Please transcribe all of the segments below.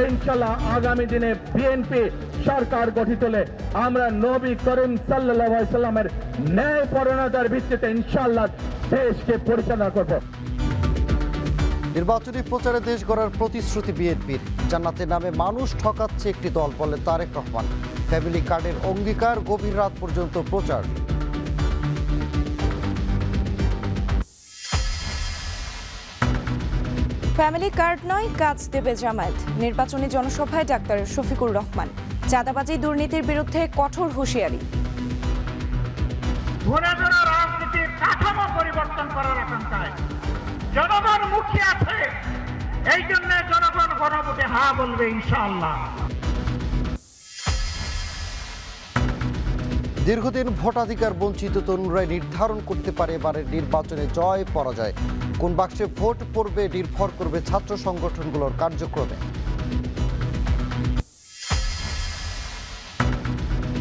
ইনশাআল্লাহ আগামী দিনে বিএনপি সরকার গঠিত হলে আমরা নবী করিম সাল্লাল্লাহু আলাইহি সাল্লামের ন্যায় পরায়ণতার ভিত্তিতে ইনশাআল্লাহ দেশকে পরিচালনা করব। নির্বাচনী প্রচারে দেশ গড়ার প্রতিশ্রুতি বিএনপির। জান্নাতের নামে মানুষ ঠকাচ্ছে একটি দল, বলে তারেক রহমান। ফ্যামিলি কার্ডের অঙ্গীকার, গভীর রাত পর্যন্ত প্রচার। ফ্যামিলি কার্ড নয়, কাজ দেবে জামায়াত। নির্বাচনী জনসভায় ডাক্তার শফিকুর রহমান। চাঁদাবাজি দুর্নীতির বিরুদ্ধে কঠোর হুঁশিয়ারি। রাজনীতির কাঠামো পরিবর্তন করার আকাঙ্ক্ষায় জনগণ মুখী আছে, এই জন্য জনগণ গণভোটে হ্যাঁ বলবে ইনশাআল্লাহ। দীর্ঘদিন ভোটাধিকার বঞ্চিত তরুণরাই নির্ধারণ করতে পারে এবারের নির্বাচনে জয় পরাজয়। কোন বাক্সে ভোট পড়বে নির্ভর করবে ছাত্র সংগঠনগুলোর কার্যক্রমে।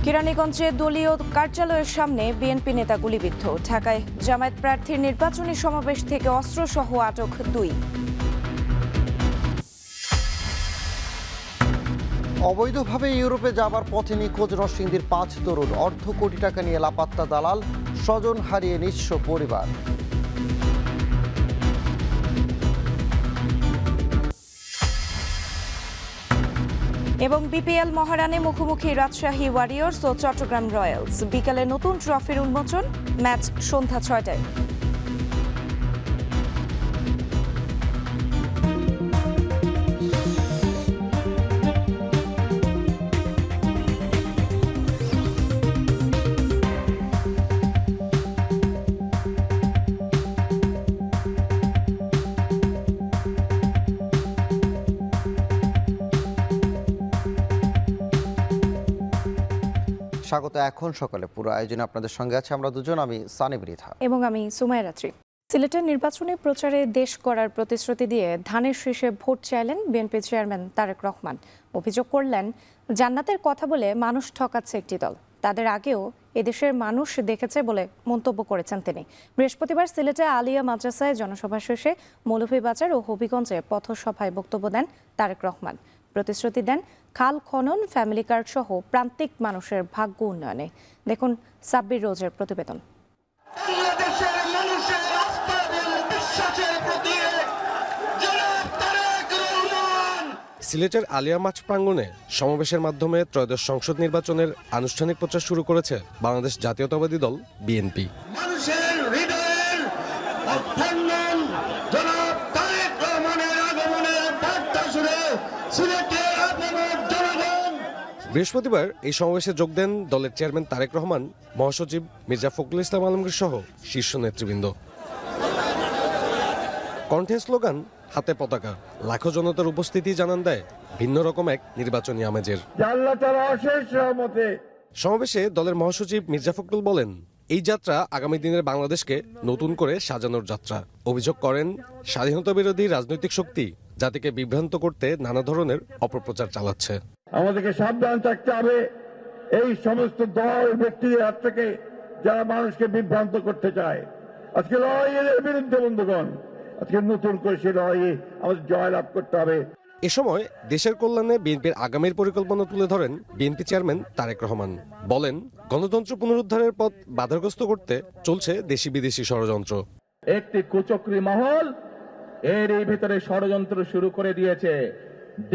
কেরানীগঞ্জে দলীয় কার্যালয়ের সামনে বিএনপি নেতা গুলিবিদ্ধ। ঢাকায় জামায়াত প্রার্থীর নির্বাচনী সমাবেশ থেকে অস্ত্রসহ আটক 2। অবৈধভাবে ইউরোপে যাবার পথে নিখোঁজ নরসিংদীর 5 তরুণ। অর্ধ কোটি টাকা নিয়ে লাপাত্তা দালাল, স্বজন হারিয়ে নিঃস্ব পরিবার। এবং বিপিএল মহারানে মুখোমুখি রাজশাহী ওয়ারিয়র্স ও চট্টগ্রাম রয়্যালস। বিকালে নতুন ট্রফির উন্মোচন। ম্যাচ সন্ধ্যা 6টায়। স্বাগত। এখন সকালে পুরো আয়োজনে আপনাদের সঙ্গে আছে আমরা দুজন, আমি সানি বৃথা এবং আমি সুমাইয়া রাত্রি। সিলেটের নির্বাচনী প্রচারে দেশ গড়ার প্রতিশ্রুতি দিয়ে ধানের শীষে ভোট চাইলেন বিএনপি চেয়ারম্যান তারেক রহমান। অভিযোগ করলেন, জান্নাতের কথা বলে মানুষ ঠকাচ্ছে একটি দল। তাদের আগেও এদেশের মানুষ দেখেছে বলে মন্তব্য করেছেন তিনি। বৃহস্পতিবার সিলেটে আলিয়া মাদ্রাসায় জনসভা শেষে মৌলভীবাজার ও হবিগঞ্জে পথসভায় বক্তব্য দেন তারেক রহমান। প্রতিশ্রুতি দেন খাল খনন, ফ্যামিলি কার্ড সহ প্রান্তিক মানুষের ভাগ্য উন্নয়নে। দেখুন সাব্বির রোজের প্রতিবেদন। সিলেটের আলিয়া মাঠ প্রাঙ্গণে সমাবেশের মাধ্যমে ত্রয়োদশ সংসদ নির্বাচনের আনুষ্ঠানিক প্রচার শুরু করেছে বাংলাদেশ জাতীয়তাবাদী দল বিএনপি। বৃহস্পতিবার এই সমাবেশে যোগ দেন দলের চেয়ারম্যান তারেক রহমান, মহাসচিব মির্জা ফখরুল ইসলাম আলমগীর সহ শীর্ষ নেতৃবৃন্দ। কণ্ঠে স্লোগান, হাতে পতাকা, লাখো জনতার উপস্থিতি জানান দেয় ভিন্ন রকম এক নির্বাচনী আমেজের। সমাবেশে দলের মহাসচিব মির্জা ফখরুল বলেন, এই যাত্রা আগামী দিনের বাংলাদেশকে নতুন করে সাজানোর যাত্রা। অভিযোগ করেন, স্বাধীনতা বিরোধী রাজনৈতিক শক্তি জাতিকে বিভ্রান্ত করতে নানা ধরনের অপপ্রচার চালাচ্ছে। আমাদেরকে সাবধান থাকতে হবে এই সমস্ত দল ব্যক্তির হাত থেকে যারা মানুষকে বিভ্রান্ত করতে চায়। আজকে লড়াই এদের বিরুদ্ধে বন্ধুগণ, আজকে নতুন করে সে লড়াইয়ে আমাদের জয়লাভ করতে হবে। এ সময় দেশের কল্যাণে বিএনপির আগামীর পরিকল্পনা তুলে ধরেন বিএনপি চেয়ারম্যান তারেক রহমান। বলেন, গণতন্ত্র পুনরুদ্ধারের পথ বাধাগ্রস্ত করতে চলছে দেশি বিদেশি ষড়যন্ত্র। একটি কুচক্রী মহল এরই ভেতরে ষড়যন্ত্র শুরু করে দিয়েছে।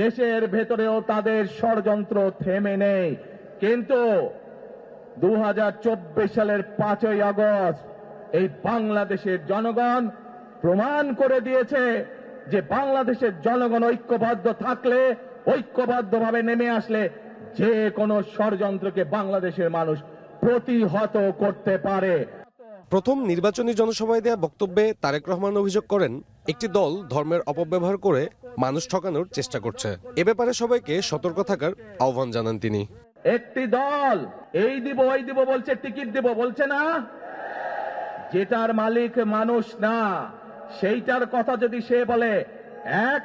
দেশের ভেতরেও তাদের ষড়যন্ত্র থেমে নেই। কিন্তু 2024 সালের 5ই আগস্ট এই বাংলাদেশের জনগণ প্রমাণ করে দিয়েছে যে বাংলাদেশের জনগণ ঐক্যবদ্ধ থাকলে, ঐক্যবদ্ধভাবে নেমে আসলে যে কোনো ষড়যন্ত্রকে বাংলাদেশের মানুষ প্রতিহত করতে পারে। প্রথম নির্বাচনী জনসভায় দেয়া বক্তব্যে তারেক রহমান অভিযোগ করেন, একটি দল ধর্মের অপব্যবহার করে মানুষ ঠকানোর চেষ্টা করছে। এ ব্যাপারে সবাইকে সতর্ক থাকার আহ্বান জানান তিনি। একটি দল এই দিব ওই দিব বলছে, টিকিট দিব বলছে না, যেটার মালিক মানুষ না সেইটার কথা যদি সে বলে, এক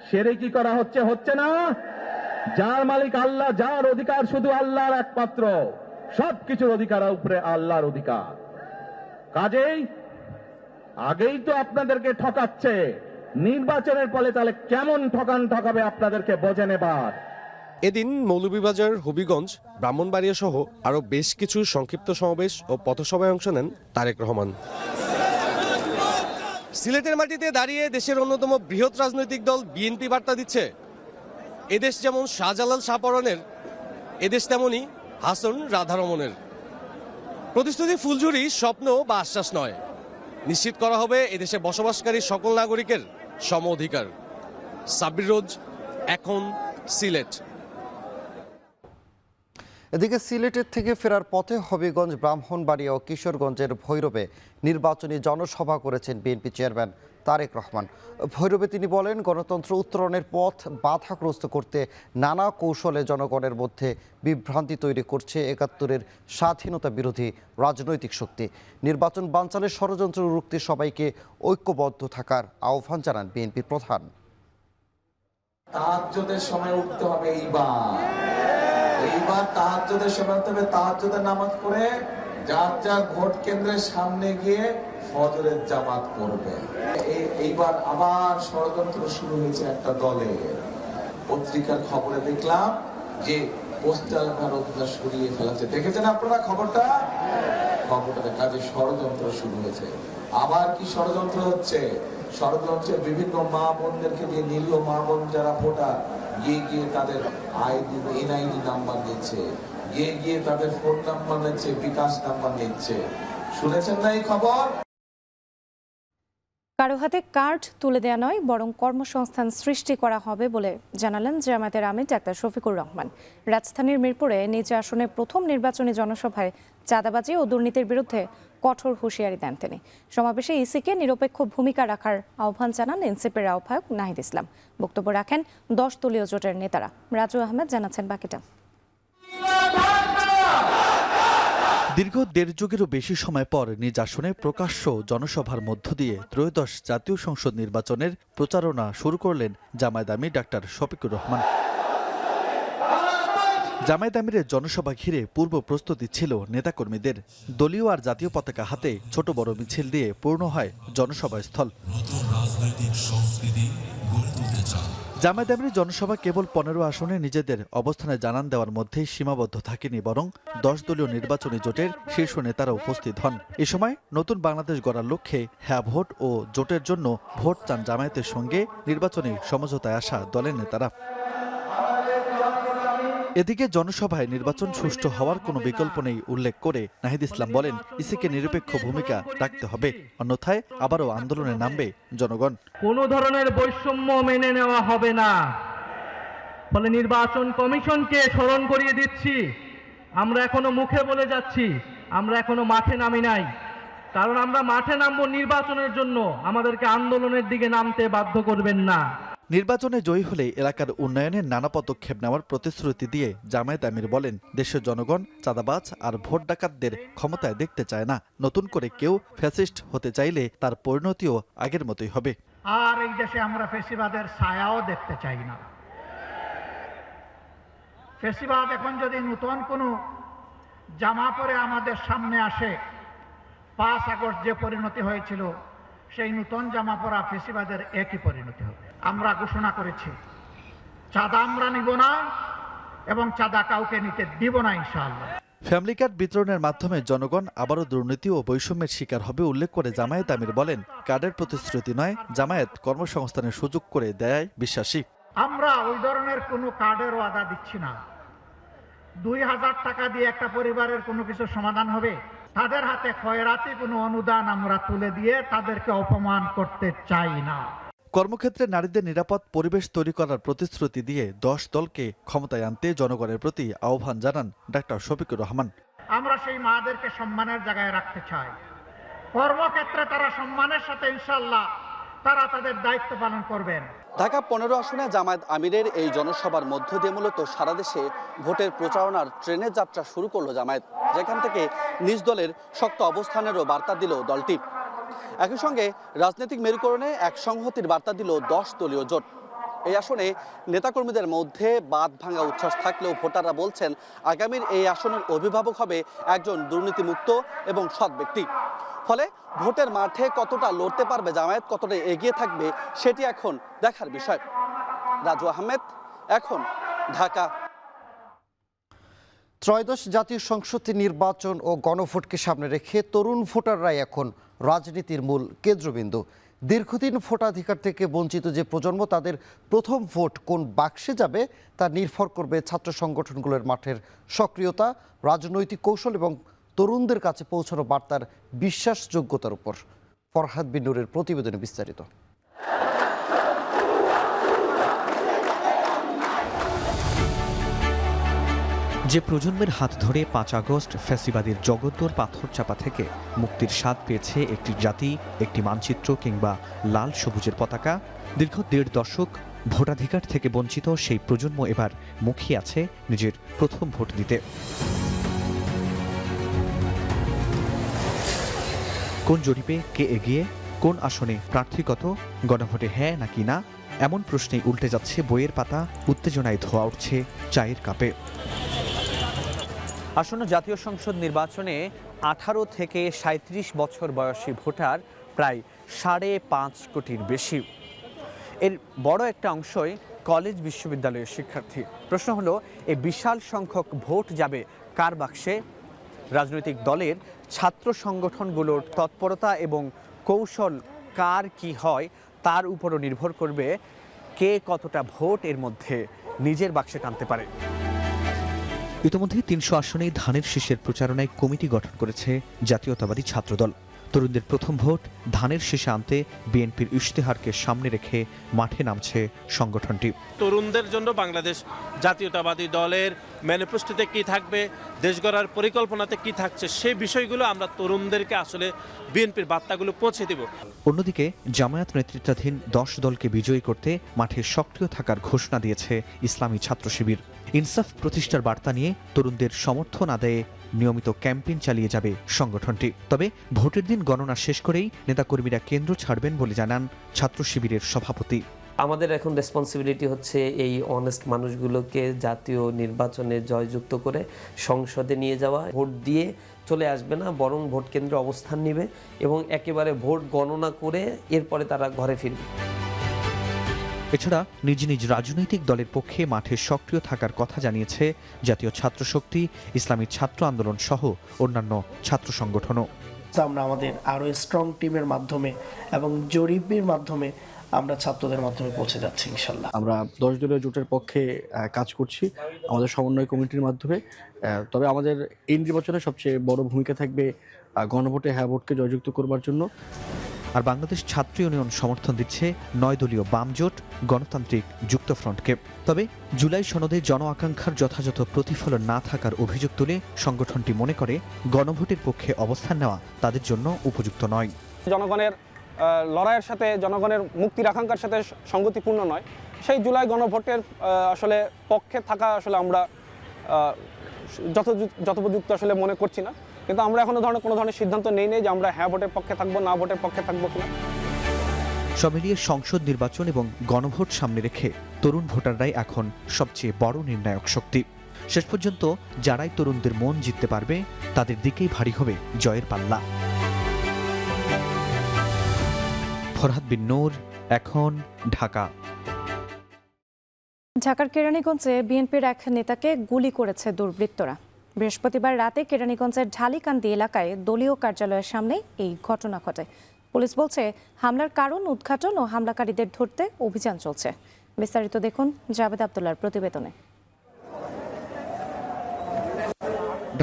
সেরে কি করা হচ্ছে, হচ্ছে না? যার মালিক আল্লাহ, যার অধিকার শুধু আল্লাহর একমাত্র, সবকিছুর অধিকার উপরে আল্লাহর অধিকার। কাজেই আগেই তো আপনাদেরকে ঠকাচ্ছে, নির্বাচনের ফলে তাহলে কেমন ঠকান ঠকাবে আপনাদেরকে বোঝে নেবার। এদিন মৌলভীবাজার, হবিগঞ্জ, ব্রাহ্মণবাড়িয়া সহ আরও বেশ কিছু সংক্ষিপ্ত সমাবেশ ও পথসভায় অংশ নেন তারেক রহমান। সিলেটের মাটিতে দাঁড়িয়ে দেশের অন্যতম বৃহৎ রাজনৈতিক দল বিএনপি বার্তা দিচ্ছে, এদেশ যেমন শাহজালাল শাহপরানের, এদেশ তেমনই হাসন রাধারমণের। প্রতিশ্রুতি ফুলঝুরি, স্বপ্ন বা আশ্বাস নয়, নিশ্চিত করা হবে এদেশে বসবাসকারী সকল নাগরিকের সম অধিকার। সাব্বির রোজ, এখন, সিলেট। এদিকে সিলেটের থেকে ফেরার পথে হবিগঞ্জ, ব্রাহ্মণবাড়িয়া ও কিশোরগঞ্জের ভৈরবে নির্বাচনী জনসভা করেছেন বিএনপি চেয়ারম্যান তারেক রহমান। ভৈরবে তিনি বলেন, গণতন্ত্র উত্তরণের পথ বাধাগ্রস্ত করতে নানা কৌশলে জনগণের মধ্যে বিভ্রান্তি তৈরি করছে ৭১-এর স্বাধীনতা বিরোধী রাজনৈতিক শক্তি। নির্বাচন বানচালের ষড়যন্ত্র রুখতে সবাইকে ঐক্যবদ্ধ থাকার আহ্বান জানান বিএনপি প্রধান। তাহাজ্জুদের সময় উঠতে হবে, এইবার তাহাজ্জুদের সময় উঠতে হবে। তাহাজ্জুদের নামাজ পড়ে যার যার ভোট কেন্দ্রের সামনে গিয়ে ফজরের জামাত করবে। এইবার আবার ষড়যন্ত্র শুরু হয়েছে একটা দলের। পত্রিকার খবরে দেখলাম যে পোস্টাল ব্যালটটা সরিয়ে ফেলাচ্ছে। দেখেছেন আপনারা খবরটা? খবরটাতে কাজে ষড়যন্ত্র শুরু হয়েছে। আবার কি ষড়যন্ত্র হচ্ছে? ষড়যন্ত্রে বিভিন্ন মা বোনদেরকে দিয়ে, নিরীহ মা বোন যারা ভোটার, গিয়ে তাদের এনআইডি নাম্বার নিচ্ছে, গিয়ে তাদের ফোন নাম্বার নিচ্ছে, বিকাশ নাম্বার নিচ্ছে। শুনেছেন না এই খবর? কারো হাতে কার্ড তুলে দেওয়া নয়, বরং কর্মসংস্থান সৃষ্টি করা হবে বলে জানালেন জামায়াতের আমির ডাক্তার শফিকুর রহমান। রাজধানীর মিরপুরে নিজ আসনে প্রথম নির্বাচনী জনসভায় চাঁদাবাজি ও দুর্নীতির বিরুদ্ধে কঠোর হুঁশিয়ারি দেন তিনি। সমাবেশে ইসিকে নিরপেক্ষ ভূমিকা রাখার আহ্বান জানান এনসিপির আহ্বায়ক নাহিদ ইসলাম। বক্তব্য রাখেন 10 দলীয় জোটের নেতারা। রাজু আহমেদ জানাচ্ছেন বাকিটা। দীর্ঘ দেড় যুগেরও বেশি সময় পর নিজ আসনে প্রকাশ্য জনসভার মধ্য দিয়ে ত্রয়োদশ জাতীয় সংসদ নির্বাচনের প্রচারণা শুরু করলেন জামায়াত আমির ডাক্তার শফিকুর রহমান। জামায়াত আমিরের জনসভা ঘিরে পূর্ব প্রস্তুতি ছিল নেতাকর্মীদের। দলীয় আর জাতীয় পতাকা হাতে ছোট বড় মিছিল দিয়ে পূর্ণ হয় জনসভা স্থল। জামায়াত আমিরের জনসভা কেবল 15 আসনে নিজেদের অবস্থানে জানান দেওয়ার মধ্যেই সীমাবদ্ধ থাকেনি, বরং 10 দলীয় নির্বাচনী জোটের শীর্ষ নেতারা উপস্থিত হন। এ সময় নতুন বাংলাদেশ গড়ার লক্ষ্যে হ্যাঁ ভোট ও জোটের জন্য ভোট চান জামায়াতের সঙ্গে নির্বাচনী সমঝোতায় আসা দলের নেতারা। এদিকে জনসভায় নির্বাচন সুষ্ঠু হওয়ার কোনো বিকল্প নেই উল্লেখ করে নাহিদ ইসলাম বলেন, ইসিকে নিরপেক্ষ ভূমিকা রাখতে হবে, অন্যথায় আবারও আন্দোলনে নামবে জনগণ। কোনো ধরনের বৈষম্য মেনে নেওয়া হবে না। ফলে নির্বাচন কমিশনকে স্মরণ করিয়ে দিচ্ছি, আমরা এখনো মুখে বলে যাচ্ছি, আমরা এখনো মাঠে নামি নাই। কারণ আমরা মাঠে নামবো নির্বাচনের জন্য, আমাদেরকে আন্দোলনের দিকে নামতে বাধ্য করবেন না। নির্বাচনে জয়ী হলে এলাকার উন্নয়নের নানা পদক্ষেপ নেওয়ার প্রতিশ্রুতি দিয়ে জামায়াত আমির বলেন, দেশের জনগণ চাঁদাবাজ আর ভোট ডাকাতদের ক্ষমতায় দেখতে চায় না। নতুন করে কেউ ফ্যাসিস্ট হতে চাইলে তার পরিণতিও আগের মতোই হবে। আর এই দেশে আমরা ফেসিবাদের ছায়াও দেখতে চাই না। ফেসিবাদ এখন যদি নতুন কোনো জামা পরে আমাদের সামনে আসে, 5 আগস্ট যে পরিণতি হয়েছিল, সেই নতুন জামা পরা ফেসিবাদের একই পরিণতি হবে। আমরা ঘোষণা করেছি, চাঁদা আমরা নিব না এবং চাঁদা কাউকে নিতে দিব না ইনশাআল্লাহ। ফ্যামিলি কার্ড বিতরণের মাধ্যমে জনগণ আবারও দুর্নীতি ও বৈষম্যের শিকার হবে উল্লেখ করে জামায়াত আমির বলেন, কার্ডের প্রতিশ্রুতি নয়, জামায়াত কর্মসংস্থানের সুযোগ করে দেয় বিশ্বাসী। আমরা ওই ধরনের কোনো কার্ডের ওয়াদা দিচ্ছি না। 2000 টাকা দিয়ে একটা পরিবারের কোনো কিছু সমাধান হবে? তাদের হাতে খয়রাতি কোনো অনুদান আমরা তুলে দিয়ে তাদেরকে অপমান করতে চাই না। কর্মক্ষেত্রে নারীদের নিরাপদ পরিবেশ তৈরি করার প্রতিশ্রুতি দিয়ে 10 দলকে ক্ষমতায় আনতে জনগণের প্রতি আহ্বান জানান ডাক্তার শফিকুর রহমান। আমরা সেই মাদেরকে সম্মানের জায়গায় রাখতে চাই। কর্মক্ষেত্রে তারা সম্মানের সাথে ইনশাআল্লাহ তারা তাদের দায়িত্ব পালন করবেন। ঢাকা 15 আসনে জামায়াত আমিরের এই জনসভার মধ্য দিয়ে মূলত সারা দেশে ভোটের প্রচারণার ট্রেনের যাত্রা শুরু করলো জামায়াত, যেখান থেকে নিজ দলের শক্ত অবস্থানেরও বার্তা দিল দলটি। একই সঙ্গে রাজনৈতিক মেরুকরণে এক সংহতির বার্তা দিল 10 দলীয় জোট। এই আসনে নেতাকর্মীদের মধ্যে বাঁধ ভাঙা উচ্ছ্বাস থাকলেও ভোটাররা বলছেন, আগামীর এই আসনের অভিভাবক হবে একজন দুর্নীতিমুক্ত এবং সৎ ব্যক্তি। ফলে ভোটের মাঠে কতটা লড়তে পারবে জামায়াত, কতটা এগিয়ে থাকবে সেটি এখন দেখার বিষয়। রাজু আহমেদ, এখন, ঢাকা। ত্রয়োদশ জাতীয় সংসদ নির্বাচন ও গণভোটকে সামনে রেখে তরুণ ভোটাররাই এখন রাজনীতির মূল কেন্দ্রবিন্দু। দীর্ঘদিন ভোটাধিকার থেকে বঞ্চিত যে প্রজন্ম, তাদের প্রথম ভোট কোন বাক্সে যাবে তা নির্ভর করবে ছাত্র সংগঠনগুলোর মাঠের সক্রিয়তা, রাজনৈতিক কৌশল এবং তরুণদের কাছে পৌঁছানো বার্তার বিশ্বাসযোগ্যতার উপর। ফরহাদ বিন নূরের প্রতিবেদনে বিস্তারিত। যে প্রজন্মের হাত ধরে 5 আগস্ট ফ্যাসিবাদের জগদ্দল পাথরচাপা থেকে মুক্তির স্বাদ পেয়েছে একটি জাতি, একটি মানচিত্র কিংবা লাল সবুজের পতাকা, দীর্ঘ 1.5 দশক ভোটাধিকার থেকে বঞ্চিত সেই প্রজন্ম এবার মুখিয়ে আছে নিজের প্রথম ভোট দিতে। কোন জরিপে কে এগিয়ে, কোন আসনে প্রার্থী কত, গণভোটে হ্যাঁ নাকি না, এমন প্রশ্নেই উল্টে যাচ্ছে বইয়ের পাতা, উত্তেজনায় ধোয়া উঠছে চায়ের কাপে। আসন্ন জাতীয় সংসদ নির্বাচনে 18 থেকে 37 বছর বয়সী ভোটার প্রায় 5.5 কোটির বেশি। এর বড় একটা অংশই কলেজ বিশ্ববিদ্যালয়ের শিক্ষার্থী। প্রশ্ন হলো, এই বিশাল সংখ্যক ভোট যাবে কার বাক্সে? রাজনৈতিক দলের, ছাত্র সংগঠনগুলোর তৎপরতা এবং কৌশল কার কি হয় তার উপরও নির্ভর করবে কে কতটা ভোট এর মধ্যে নিজের বাক্সে টানতে পারে। ইতিমধ্যে 300 আসনে ধানের শীষের প্রচারণায় কমিটি গঠন করেছে জাতীয়তাবাদী ছাত্রদল। তরুণদের প্রথম ভোট ধানের শীষে আনতে বিএনপির ইশতেহারকে সামনে রেখে মাঠে নামছে সংগঠনটি। তরুণদের জন্য বাংলাদেশ জাতীয়তাবাদী দলের ম্যানিফেস্টোতে কি থাকবে, দেশ গড়ার পরিকল্পনাতে কি থাকছে, সেই বিষয়গুলো আমরা তরুণদেরকে আসলে বিএনপির বার্তাগুলো পৌঁছে দেব। অন্যদিকে জামায়াত নেতৃত্বাধীন 10 দলকে বিজয়ী করতে মাঠে সক্রিয় থাকার ঘোষণা দিয়েছে ইসলামী ছাত্র শিবির। ইনসাফ প্রতিষ্ঠার বার্তা নিয়ে তরুণদের সমর্থন আদায়ে নিয়মিত ক্যাম্পেইন চালিয়ে যাবে সংগঠনটি। তবে ভোটের দিন গণনা শেষ করেই নেতাকর্মীরা কেন্দ্র ছাড়বেন বলে জানান ছাত্র শিবিরের সভাপতি। আমাদের এখন রেসপন্সিবিলিটি হচ্ছে এই অনেস্ট মানুষগুলোকে জাতীয় নির্বাচনে জয়যুক্ত করে সংসদে নিয়ে যাওয়া। ভোট দিয়ে চলে আসবে না, বরং ভোট কেন্দ্রে অবস্থান নেবে এবং একেবারে ভোট গণনা করে এরপরে তারা ঘরে ফিরবে। এছাড়া নিজ নিজ রাজনৈতিক দলের পক্ষে মাঠে সক্রিয় থাকার কথা জানিয়েছে জাতীয় ছাত্র শক্তি, ইসলামী ছাত্র আন্দোলন সহ অন্যান্য ছাত্র সংগঠনও। আমরা আমাদের আরও স্ট্রং টিমের মাধ্যমে এবং জরিপের মাধ্যমে আমরা ছাত্রদের মাধ্যমে পৌঁছে যাচ্ছি ইনশাল্লাহ। আমরা 10 দলীয় জোটের পক্ষে কাজ করছি আমাদের সমন্বয় কমিটির মাধ্যমে। তবে আমাদের এই নির্বাচনে সবচেয়ে বড় ভূমিকা থাকবে গণভোটে হ্যাঁ ভোটকে জয়যুক্ত করবার জন্য। আর বাংলাদেশ ছাত্র ইউনিয়ন সমর্থন দিচ্ছে 9 দলীয় বাম জোট গণতান্ত্রিক যুক্তফ্রন্টকে। তবে জুলাই সনদে জন আকাঙ্ক্ষার যথাযথ প্রতিফলন না থাকার অভিযোগ তুলে সংগঠনটি মনে করে গণভোটের পক্ষে অবস্থান নেওয়া তাদের জন্য উপযুক্ত নয়। জনগণের লড়াইয়ের সাথে, জনগণের মুক্তির আকাঙ্ক্ষার সাথে সঙ্গতিপূর্ণ নয়। সেই জুলাই গণভোটের আসলে পক্ষে থাকা আসলে আমরা যথোপযুক্ত আসলে মনে করছি না। কিন্তু আমরা এখনো কোনো ধরনের সিদ্ধান্ত নেই যে আমরা হ্যাঁ ভোটের পক্ষে থাকবো, না ভোটের পক্ষে থাকবো কিনা। সব মিলিয়ে সংসদ নির্বাচন এবং গণভোট সামনে রেখে তরুণ ভোটাররাই এখন সবচেয়ে বড় নির্ণায়ক শক্তি। শেষ পর্যন্ত যারাই তরুণদের মন জিততে পারবে তাদের দিকেই ভারী হবে জয়ের পাল্লা। ফরহাদ বিন নূর, এখন, ঢাকা। ঢাকার কেরানীগঞ্জে বিএনপির এক নেতাকে গুলি করেছে দুর্বৃত্তরা। বৃহস্পতিবার রাতে কেরানীগঞ্জের ঢালিকান্দি এলাকায় দলীয় কার্যালয়ের সামনে এই ঘটনা ঘটে। পুলিশ বলছে হামলার কারণ উদ্ঘাটন ও হামলাকারীদের ধরতে অভিযান চলছে। বিস্তারিত দেখুন জাবেদ আব্দুল্লাহর প্রতিবেদনে।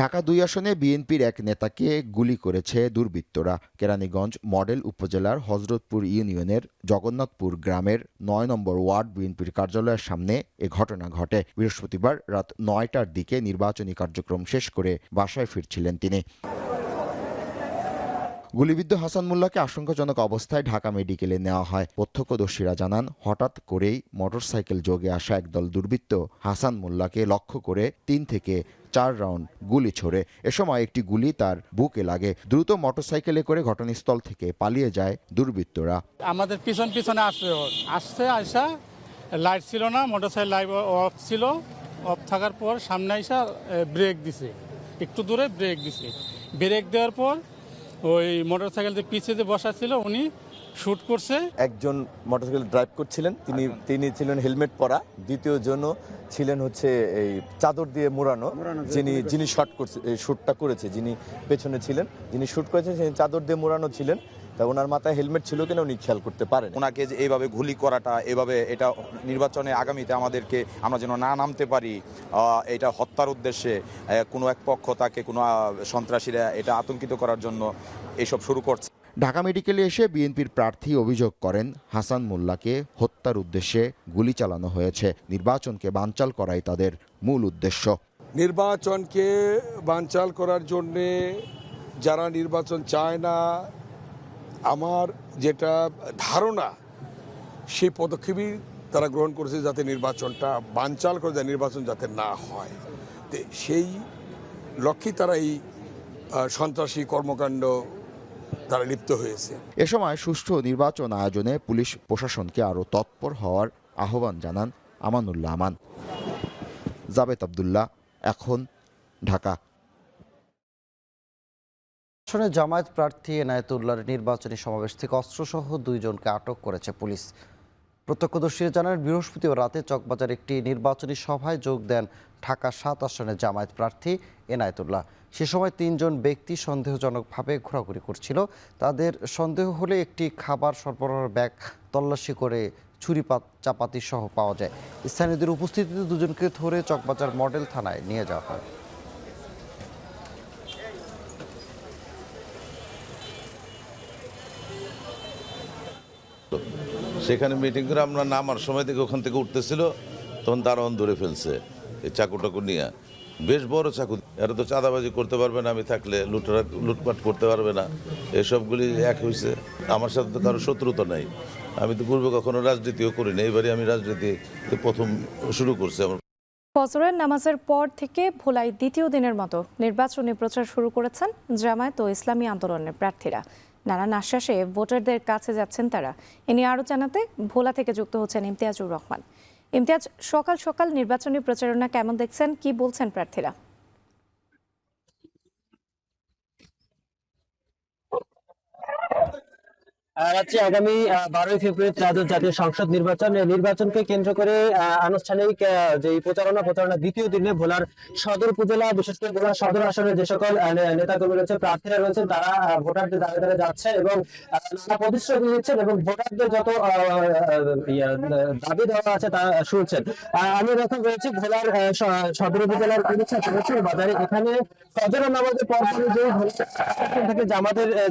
ঢাকা 2 আসনে বিএনপির এক নেতাকে গুলি করেছে দুর্বৃত্তরা। কেরানীগঞ্জ মডেল উপজেলার হযরতপুর ইউনিয়নের জগন্নাথপুর গ্রামের 9 নম্বর ওয়ার্ড বিএনপির কার্যালয়ের সামনে এ ঘটনা ঘটে। বৃহস্পতিবার রাত 9টার দিকে নির্বাচনী কার্যক্রম শেষ করে বাসায় ফিরছিলেন তিনি। গুলিবিদ্ধ হাসান মোল্লাকে আশঙ্কাজনক অবস্থায় ঢাকা মেডিকেলে নেওয়া হয়। প্রত্যক্ষদর্শীরা জানান, হঠাৎ করেই মোটরসাইকেল যোগে আসা একদল দুর্বৃত্ত হাসান মোল্লাকে লক্ষ্য করে 3 থেকে 4 রাউন্ড গুলি ছোড়ে। এ সময় একটি গুলি তার বুকে লাগে। দ্রুত মোটরসাইকেলে করে ঘটনাস্থল থেকে পালিয়ে যায় দুর্বৃত্তরা। আমাদের পিছনে আসছে আইসা লাইট ছিল না, মোটরসাইকেল লাইট অফ ছিল। অফ থাকার পর সামনে আইসা ব্রেক দিছে, একটু দূরে ব্রেক দিছে। ব্রেক দেওয়ার পর ওই মোটরসাইকেলতে পিছিয়ে বসা ছিল, উনি শুট করছে। একজন মোটরসাইকেল ড্রাইভ করছিলেন, তিনি ছিলেন হেলমেট পরা। দ্বিতীয় জন ছিলেন হচ্ছে এই চাদর দিয়ে মোড়ানো, যিনি শুটটা করেছে, যিনি পেছনে ছিলেন, যিনি শুট করেছেন তিনি চাদর দিয়ে মোড়ানো ছিলেন। তা ওনার মাথায় হেলমেট ছিল কিনা উনি খেয়াল করতে পারেন। ওনাকে যে এইভাবে গুলি করাটা, এভাবে এটা নির্বাচনে আগামীতে আমাদেরকে আমরা যেন না নামতে পারি, এটা হত্যার উদ্দেশ্যে কোনো এক পক্ষ তাকে কোনো সন্ত্রাসীরা এটা আতঙ্কিত করার জন্য এসব শুরু করছে। ঢাকা মেডিকেলে এসে বিএনপির প্রার্থী অভিযোগ করেন হাসান মোল্লাকে হত্যার উদ্দেশ্যে গুলি চালানো হয়েছে। নির্বাচনকে বানচাল করাই তাদের মূল উদ্দেশ্য। নির্বাচনকে বানচাল করার জন্যে যারা নির্বাচন চায় না, আমার যেটা ধারণা সেই পদক্ষেপই তারা গ্রহণ করেছে যাতে নির্বাচনটা বানচাল করে যায়, নির্বাচন যাতে না হয়। সেই লক্ষ্যে তারা এই সন্ত্রাসী কর্মকাণ্ড তারা লিপ্ত হয়েছে। এ সময় সুষ্ঠু নির্বাচন আয়োজনে পুলিশ প্রশাসনকে আরও তৎপর হওয়ার আহ্বান জানান আমানুল্লাহ আমান। জাবেদ আব্দুল্লাহ, এখন, ঢাকা। আসলে জামায়াত প্রার্থী এনায়েতুল্লাহর নির্বাচনী সমাবেশ থেকে অস্ত্রসহ 2 জনকে আটক করেছে পুলিশ। প্রত্যক্ষদর্শীরা জানান, বৃহস্পতিবার রাতে চকবাজার একটি নির্বাচনী সভায় যোগ দেন ঢাকা 7 আসনের জামায়াত প্রার্থী এনায়েতুল্লাহ। সে সময় 3 জন ব্যক্তি সন্দেহজনকভাবে ঘোরাঘুরি করছিল। তাদের সন্দেহ হলে একটি খাবার সরবরাহের ব্যাগ তল্লাশি করে ছুরি চাপাতি সহ পাওয়া যায়। স্থানীয়দের উপস্থিতিতে 2 জনকে ধরে চকবাজার মডেল থানায় নিয়ে যাওয়া হয়। সেখানে মিটিং করে আমরা নামার সময় থেকে ওখান থেকে উঠতেছিল, তখন দারোয়ান ধরে ফেলছে এই চাকু টাকু নিয়ে। বেশ বড় চাকু। এরা তো চাঁদাবাজি করতে পারবে না, আমি থাকলে লুটপাট করতে পারবে না, এসবগুলি এক হয়েছে। আমার সাথে তো কারো শত্রুতা নাই। আমি তো পূর্বে কখনো রাজনীতিও করি না, এবারে আমি রাজনীতি প্রথম শুরু করছি। আমার ফজরের নামাজের পর থেকে ভোলায় দ্বিতীয় দিনের মতো নির্বাচনী প্রচার শুরু করেছেন জামায়াত ও ইসলামী আন্দোলনের প্রার্থীরা। নানান আশ্বাসে ভোটারদের কাছে যাচ্ছেন তারা। এ নিয়ে আরও জানাতে ভোলা থেকে যুক্ত হচ্ছেন ইমতিয়াজুর রহমান। ইমতিয়াজ, সকাল সকাল নির্বাচনী প্রচারণা কেমন দেখছেন, কি বলছেন প্রার্থীরা? রাজ্যে আগামী 12 ফেব্রুয়ারি ত্রয়োদশ জাতীয় সংসদ নির্বাচনকে কেন্দ্র করে আনুষ্ঠানিক যে প্রচারণা দ্বিতীয় দিনে ভোলার সদর উপজেলা, বিশেষ করে ভোলার সদর আসনে যে সকল নেতাকর্মী রয়েছে, প্রার্থীরা রয়েছেন, তারা ভোটারদের দ্বারে দ্বারে যাচ্ছেন এবং নানা প্রতিশ্রুতি দিচ্ছেন এবং ভোটারদের যত দাবি দেওয়া আছে তা শুনছেন। আমি এখন রয়েছি ভোলার সদর উপজেলার বাজারে। এখানে ফজরের নামাজের পর যে থেকে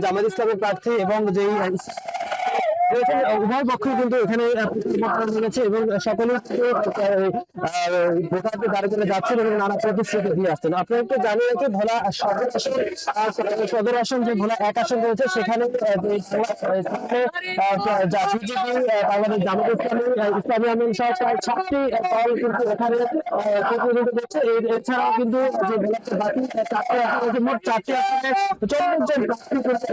জামাত ইসলামের প্রার্থী এবং যেই উভয় পক্ষই কিন্তু এখানে রয়েছে এবং সকলে ভোটারদের দাঁড়িয়ে করে যাচ্ছেন এবং নানা প্রতিশ্রুতি দিয়ে আসছেন। আপনারা একটু জানিয়ে রাখি, ভোলা সদর আসন যে ভোলা 1 আসন রয়েছে, সেখানে বিজেপি, বাংলাদেশ জামাত ইসলামী আন্দোলন সহ 6টি দল কিন্তু এখানে প্রতিনিধিত্ব করছে। এছাড়াও কিন্তু যে বাকি 4টি আসন, মোট 4টি আসনে 14 জন প্রার্থী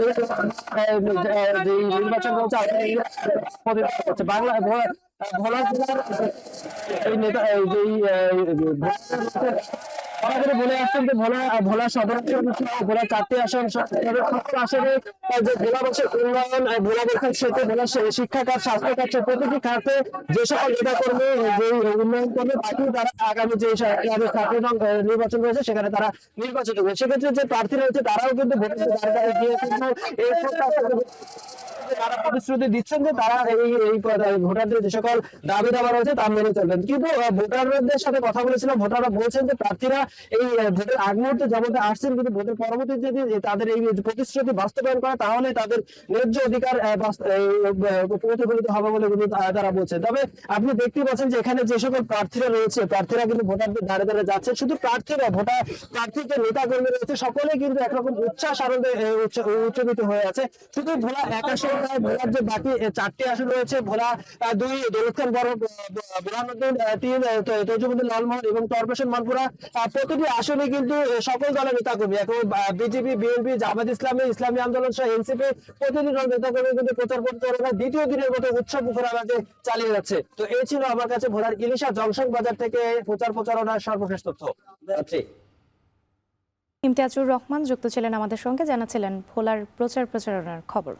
নির্বাচন হচ্ছে বাংলা ভোলা জেলার এই নেতা বলে আসছেন যে ভোলা সদর ভোলা 4টি আসন, আসনে যে ভোলাবাসীর উন্নয়ন, ভোলাবাসীর সেতু, ভোলা শিক্ষা খাত, স্বাস্থ্য খাত, প্রতিটি খাতে যে সকল নেতা কর্মী যে উন্নয়ন করবে, বাকি তারা আগামী যে ছাত্র নির্বাচন রয়েছে সেখানে তারা নির্বাচিত হবে। সেক্ষেত্রে যে প্রার্থী রয়েছে তারাও কিন্তু ভোটারদের দ্বারে গিয়ে কিন্তু তারা প্রতিশ্রুতি দিচ্ছেন যে তারা এই ভোটারদের যে সকল দাবি দাবা রয়েছে তা মেনে চলবেন। কিন্তু ভোটারদের সাথে কথা বলেছিলাম, ভোটাররা বলছেন যে প্রার্থীরা এই ভোটের আগ মুহূর্তে যেমন আসছেন, কিন্তু ভোটের পরবর্তী যদি তাদের এই প্রতিশ্রুতি বাস্তবায়ন করে তাহলে তাদের ন্যায্য অধিকার প্রতিফলিত হবে বলে কিন্তু তারা বলছেন। তবে আপনি দেখতে পাচ্ছেন যে এখানে যে সকল প্রার্থীরা রয়েছে, প্রার্থীরা কিন্তু ভোটারদের দ্বারে দ্বারে যাচ্ছে। শুধু প্রার্থীরা, প্রার্থীর যে নেতা কর্মী রয়েছে সকলে কিন্তু একরকম উচ্ছ্বাস আনন্দে উচ্চকিত হয়ে আছে। শুধু ভোলা 1 আসন, ভোলার যে বাকি 4টি আসন রয়েছে, ভোলা 2, দৌলতখান বড়, বুরহানুদ্দিন 3, তজুমুদ্দিন লালমোহন এবং কর্পোরেশন মানপুরা, প্রতিটি আসনে কিন্তু সকল দলের নেতাকর্মী, এখন বিজেপি, বিএনপি, জামাত ইসলামী আন্দোলন সহ এনসিপি, প্রতিটি দল নেতাকর্মী কিন্তু প্রচার প্রচারণা দ্বিতীয় দিনের মতো উৎসব মুখর আওয়াজে চালিয়ে যাচ্ছে। তো এই ছিল আমার কাছে ভোলার ইলিশা জংশন বাজার থেকে প্রচারণার সর্বশেষ তথ্য। ইমতিয়াজুর রহমান যুক্ত ছিলেন আমাদের সঙ্গে, জানাচ্ছিলেন ভোলার প্রচারণার খবর।